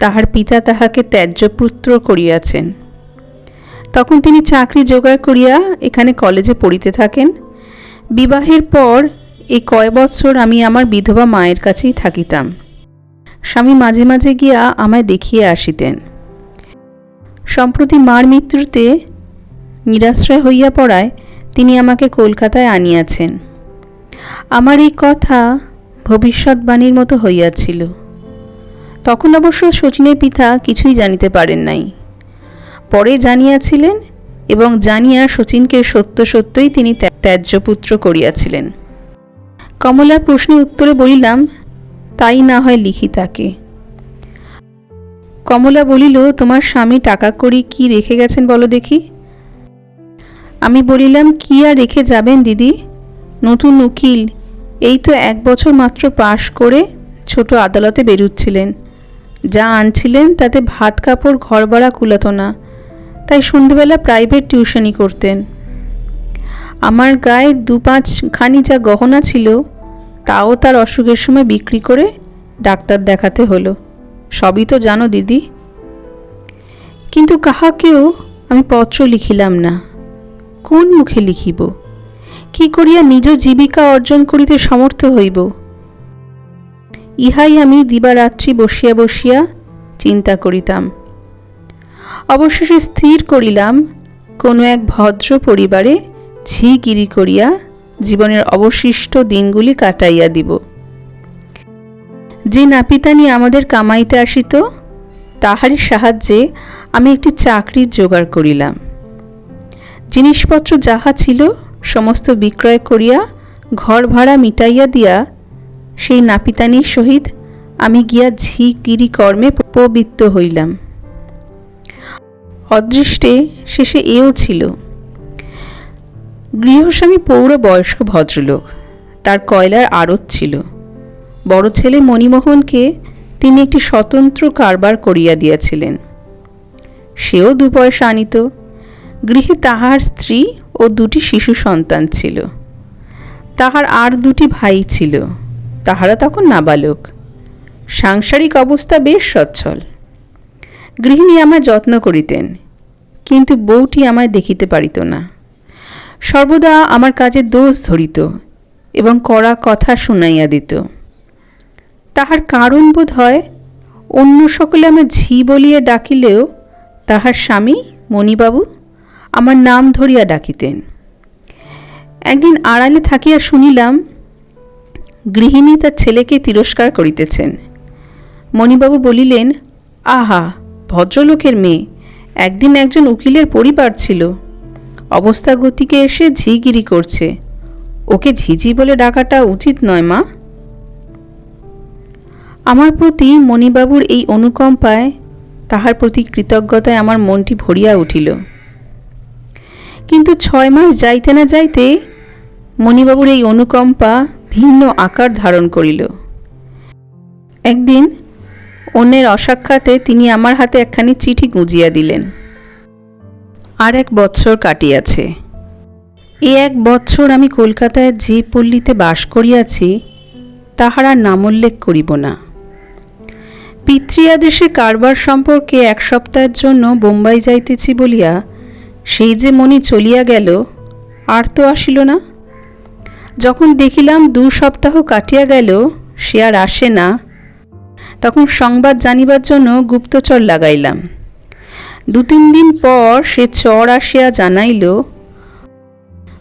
তাহার পিতা তাহাকে ত্যায্যপুত্র করিয়াছেন। তখন তিনি চাকরি জোগাড় করিয়া এখানে কলেজে পড়িতে থাকেন। বিবাহের পর এই কয় বৎসর আমি আমার বিধবা মায়ের কাছেই থাকিতাম। স্বামী মাঝে মাঝে গিয়া আমায় দেখিয়া আসিতেন। সম্প্রতি মার মৃত্যুতে নিরাশ্রয় হইয়া পড়ায় তিনি আমাকে কলকাতায় আনিয়াছেন। আমার এই কথা ভবিষ্যৎবাণীর মতো হইয়াছিল। তখন অবশ্য শচীনের পিতা কিছুই জানিতে পারেন নাই। পরে জানিয়াছিলেন এবং জানিয়া শচীনকে সত্য সত্যই তিনি ত্যায্যপুত্র করিয়াছিলেন। কমলার প্রশ্নের উত্তরে বলিলাম, তাই না হয় লিখি তাকে। কমলা বলিল, তোমার স্বামী টাকা কড়ি কি রেখে গেছেন বলো দেখি। আমি বলিলাম, কি আর রেখে যাবেন দিদি, নতুন উকিল, এই তো 1 বছর মাত্র পাশ করে ছোট আদালতে বেরুচ্ছিলেন। যা আনছিলেন তাতে ভাত কাপড় ঘর ভাড়া কুলাতো না, তাই সন্ধ্যেবেলা প্রাইভেট টিউশনি করতেন। আমার গায়ে 2-5 খানি যা গহনা ছিল তাও তার অসুখের সময় বিক্রি করে ডাক্তার দেখাতে হলো। সবই তো জানো দিদি। কিন্তু কাহাকেও আমি পত্র লিখিলাম না। কোন মুখে লিখিব? কি করিয়া নিজ জীবিকা অর্জন করিতে সমর্থ হইব? ইহাই আমি দিবারাত্রি বসিয়া বসিয়া চিন্তা করিতাম। অবশেষে স্থির করিলাম, কোনো এক ভদ্র পরিবারে ঝিগিরি করিয়া জীবনের অবশিষ্ট দিনগুলি কাটাইয়া দিব। যে নাপিতানি আমাদের কামাইতে আসিত তাহারই সাহায্যে আমি একটি চাকরির জোগাড় করিলাম। জিনিসপত্র যাহা ছিল সমস্ত বিক্রয় করিয়া ঘর ভাড়া মিটাইয়া দিয়া সেই নাপিতানির সহিত আমি গিয়া ঝিগিরি কর্মে প্রবৃত্ত হইলাম। অদৃষ্টে শেষে এও ছিল। গৃহস্বামী পৌর বয়স্ক ভদ্রলোক, তার কয়লার আড়ত ছিল। বড় ছেলে মণিমোহনকে তিনি একটি স্বতন্ত্র কারবার করিয়া দিয়াছিলেন। সেও 2 পয়সা আনিত। গৃহে তাহার স্ত্রী ও 2টি শিশু সন্তান ছিল। তাহার আর 2টি ভাই ছিল, তাহারা তখন নাবালক। সাংসারিক অবস্থা বেশ সচ্ছল। গৃহিণী আমায় যত্ন করিতেন, কিন্তু বউটি আমায় দেখিতে পারিত না। সর্বদা আমার কাজে দোষ ধরিত এবং কড়া কথা শুনাইয়া দিত। তাহার কারণ বোধ হয় অন্য সকলে আমায় ঝি বলিয়া ডাকিলেও তাহার স্বামী মণিবাবু আমার নাম ধরিয়া ডাকিতেন। একদিন আড়ালে থাকিয়া শুনিলাম গৃহিণী তার ছেলেকে তিরস্কার করিতেছেন। মণিবাবু বলিলেন, আহা, ভদ্রলোকের মেয়ে, একদিন একজন উকিলের পরিবার ছিল, অবস্থা গতিকে এসে ঝিগিরি করছে, ওকে ঝিঝি বলে ডাকাটা উচিত নয় মা। আমার প্রতি মণিবাবুর এই অনুকম্পায়, তাহার প্রতি কৃতজ্ঞতায় আমার মনটি ভরিয়া উঠিল। কিন্তু 6 মাস যাইতে না যাইতে মণিবাবুর এই অনুকম্পা ভিন্ন আকার ধারণ করিল। একদিন অন্যের অসাক্ষাতে তিনি আমার হাতে একখানি চিঠি গুঁজিয়া দিলেন। আর 1 বৎসর কাটিয়াছে। এই 1 বৎসর আমি কলকাতায় যে পল্লীতে বাস করিয়াছি তাহার আর নামোল্লেখ করিব না। পিতৃআদেশে কারবার সম্পর্কে 1 সপ্তাহের জন্য বোম্বাই যাইতেছি বলিয়া সেই যে মণি চলিয়া গেল, আর তো আসিল না। যখন দেখিলাম 2 সপ্তাহ কাটিয়া গেল, সে আর আসে না, তখন সংবাদ জানিবার জন্য গুপ্তচর লাগাইলাম। 2-3 দিন পর সে চর আসিয়া জানাইল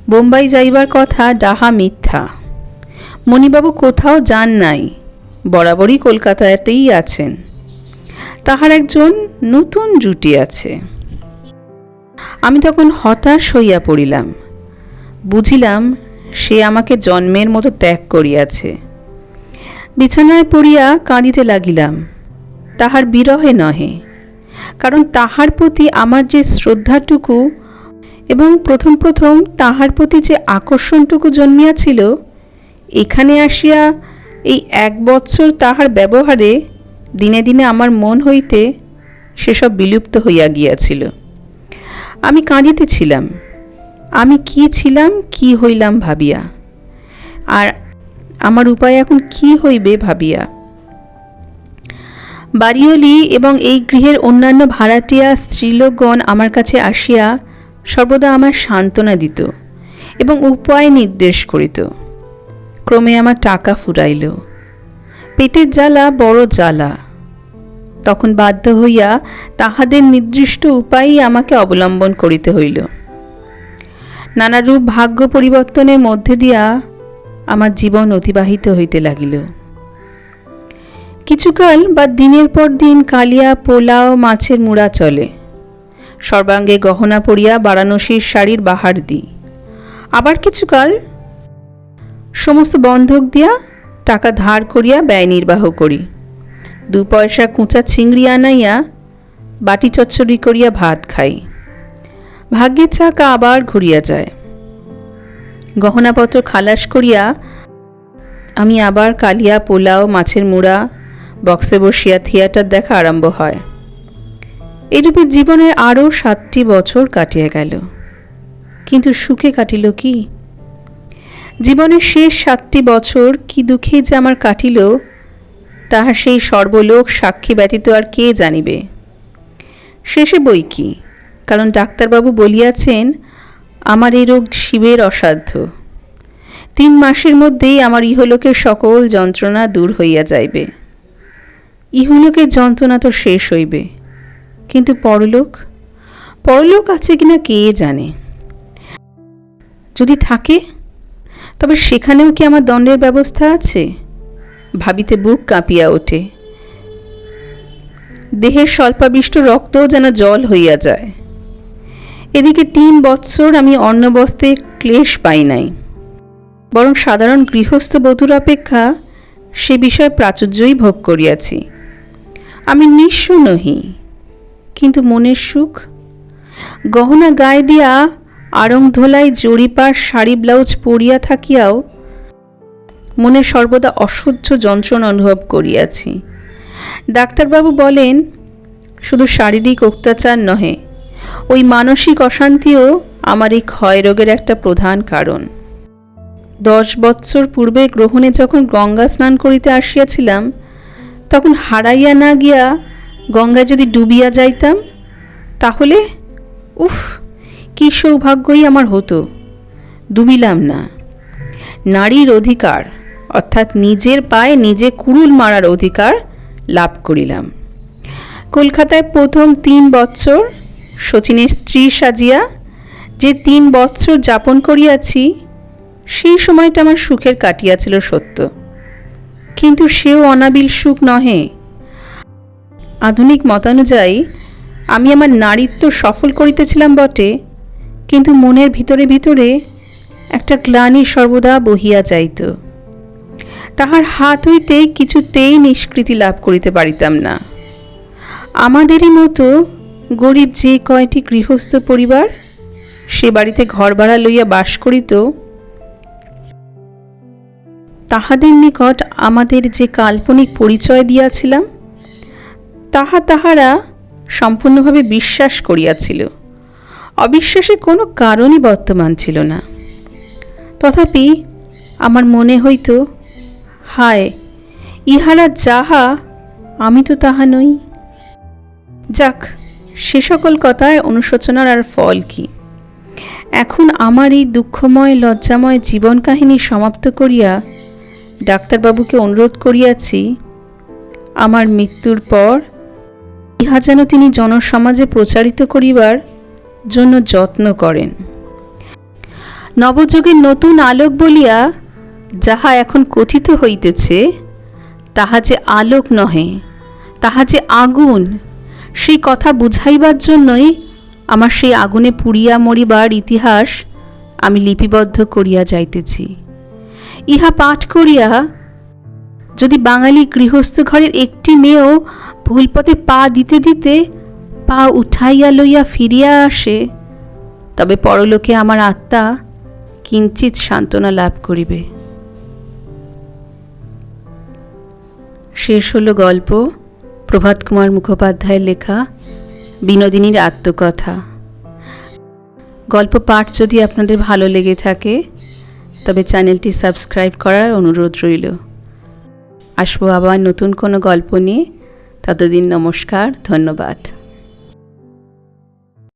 বোম্বাই যাইবার কথা ডাহা মিথ্যা। মণিবাবু কোথাও যান নাই, বরাবরই কলকাতাতেই আছেন। তাহার একজন নতুন জুটি আছে। আমি তখন হতাশ হইয়া পড়িলাম। বুঝিলাম সে আমাকে জন্মের মতো ত্যাগ করিয়াছে। বিছানায় পড়িয়া কাঁদিতে লাগিলাম, তাহার বিরহে নহে, কারণ তাহার প্রতি আমার যে শ্রদ্ধাটুকু এবং প্রথম তাহার প্রতি যে আকর্ষণটুকু জন্মিয়াছিল, এখানে আসিয়া এই 1 বৎসর তাহার ব্যবহারে দিনে দিনে আমার মন হইতে সেসব বিলুপ্ত হইয়া গিয়াছিল। আমি কাঁদিতেছিলাম, আমি কি ছিলাম কি হইলাম ভাবিয়া, আর আমার উপায় এখন কি হইবে ভাবিয়া। বাড়িওয়ালি এবং এই গৃহের অন্যান্য ভাড়াটিয়া স্ত্রীলোকগণ আমার কাছে আসিয়া সর্বদা আমার সান্ত্বনা দিত এবং উপায় নির্দেশ করিত। ক্রমে আমার টাকা ফুরাইল। পেটের জ্বালা বড় জ্বালা। তখন বাধ্য হইয়া তাহাদের নির্দিষ্ট উপায়ই আমাকে অবলম্বন করিতে হইল। নানারূপ ভাগ্য পরিবর্তনের মধ্যে দিয়া আমার জীবন অতিবাহিত হইতে লাগিল। কিছুকাল বা দিনের পর দিন কালিয়া, পোলাও, মাছের মুড়া চলে। সর্বাঙ্গে গহনা পরিয়া বারাণসীর শাড়ির বাহার দিই। আবার কিছুকাল সমস্ত বন্ধক দিয়া টাকা ধার করিয়া ব্যয় নির্বাহ করি। 2 পয়সা কুঁচা চিংড়ি আনাইয়া বাটি চচ্চড়ি করিয়া ভাত খাই। ভাগ্যের চাকা আবার ঘুরিয়া যায়। গহনাপত্র খালাস করিয়া আমি আবার কালিয়া, পোলাও, মাছের মুড়া, বক্সে বসিয়া থিয়েটার দেখা আরম্ভ হয়। এরূপে জীবনের আরও 7টি বছর কাটিয়া গেল। কিন্তু সুখে কাটিল কি? জীবনের শেষ 7টি বছর কি দুঃখে যে আমার কাটিল, তাহার সেই সর্বলোক সাক্ষী ব্যতীত আর কে জানিবে। শেষে বই কি, কারণ ডাক্তারবাবু বলিয়াছেন আমার এই রোগ শিবের অসাধ্য। 3 মাসের মধ্যেই আমার ইহলোকের সকল যন্ত্রণা দূর হইয়া যাইবে। ইহলোকের যন্ত্রণা তো শেষ হইবে, কিন্তু পরলোক আছে কিনা কে জানে। যদি থাকে তবে সেখানেও কি আমার দণ্ডের ব্যবস্থা আছে? ভাবিতে বুক কাঁপিয়া ওঠে। দেহের স্বল্পাবিষ্ট রক্তও যেন জল হইয়া যায়। এদিকে 3 বৎসর আমি অন্নবস্ত্রে ক্লেশ পাই নাই, বরং সাধারণ গৃহস্থ বধূর অপেক্ষা সে বিষয়ে প্রাচুর্যই ভোগ করিয়াছি। আমি নিঃস্ব নহি, কিন্তু মনের সুখ। গহনা গায়ে দিয়া আড়ং ধোলাই জরিপার শাড়ি ব্লাউজ পরিয়া থাকিয়াও মনে সর্বদা অসহ্য যন্ত্রণা অনুভব করিয়াছি। ডাক্তারবাবু বলেন শুধু শারীরিক অত্যাচার নহে, ওই মানসিক অশান্তিও আমার এই ক্ষয় রোগের একটা প্রধান কারণ। 10 বৎসর পূর্বে গ্রহণে যখন গঙ্গা স্নান করিতে আসিয়াছিলাম, তখন হারাইয়া না গিয়া গঙ্গায় যদি ডুবিয়া যাইতাম, তাহলে কি সৌভাগ্যই আমার হতো। ডুবিলাম না। নারীর অধিকার, অর্থাৎ নিজের পায়ে নিজে কুড়ুল মারার অধিকার লাভ করিলাম। কলকাতায় প্রথম 3 বৎসর শচীনের স্ত্রী সাজিয়া যে 3 বৎসর যাপন করিয়াছি, সেই সময়টা আমার সুখের কাটিয়াছিল সত্য, কিন্তু সেও অনাবিল সুখ নহে। আধুনিক মতানুযায়ী আমি আমার নারীত্ব সফল করিতেছিলাম বটে, কিন্তু মনের ভিতরে ভিতরে একটা গ্লানি সর্বদা বহিয়া যাইত। তাহার হাত হইতে কিছুতেই নিষ্কৃতি লাভ করিতে পারিতাম না। আমাদেরই মতো গরিব যে কয়টি গৃহস্থ পরিবার সে বাড়িতে ঘর ভাড়া লইয়া বাস করিত, তাহাদের নিকট আমাদের যে কাল্পনিক পরিচয় দিয়াছিলাম, তাহারা সম্পূর্ণভাবে বিশ্বাস করিয়াছিল। অবিশ্বাসের কোনো কারণই বর্তমান ছিল না। তথাপি আমার মনে হইত, হায়, ইহারা যাহা আমি তো তাহা নই। যাক, সে সকল কথায় অনুশোচনার আর ফল কি? এখন আমার এই দুঃখময় লজ্জাময় জীবন কাহিনী সমাপ্ত করিয়া ডাক্তারবাবুকে অনুরোধ করিয়াছি, আমার মৃত্যুর পর ইহা যেন তিনি জনসমাজে প্রচারিত করিবার জন্য যত্ন করেন। নবযুগের নতুন আলোক বলিয়া যাহা এখন কথিত হইতেছে, তাহা যে আলোক নহে, তাহা যে আগুন, সেই কথা বুঝাইবার জন্যই আমার সেই আগুনে পুড়িয়া মরিবার ইতিহাস আমি লিপিবদ্ধ করিয়া যাইতেছি। ইহা পাঠ করিয়া যদি বাঙালি গৃহস্থ ঘরের একটি মেয়েও ভুল পথে পা দিতে দিতে পা উঠাইয়া লইয়া ফিরিয়া আসে, তবে পরলোকে আমার আত্মা কিঞ্চিৎ সান্ত্বনা লাভ করিবে। শেষ হলো গল্প প্রভাত কুমার মুখোপাধ্যায়ের লেখা বিনোদিনীর আত্মকথা। গল্প পাঠ যদি আপনাদের ভালো লেগে থাকে তবে চ্যানেলটি সাবস্ক্রাইব করার অনুরোধ রইল। আসবো আবার নতুন কোনো গল্প নিয়ে। ততদিন নমস্কার, ধন্যবাদ।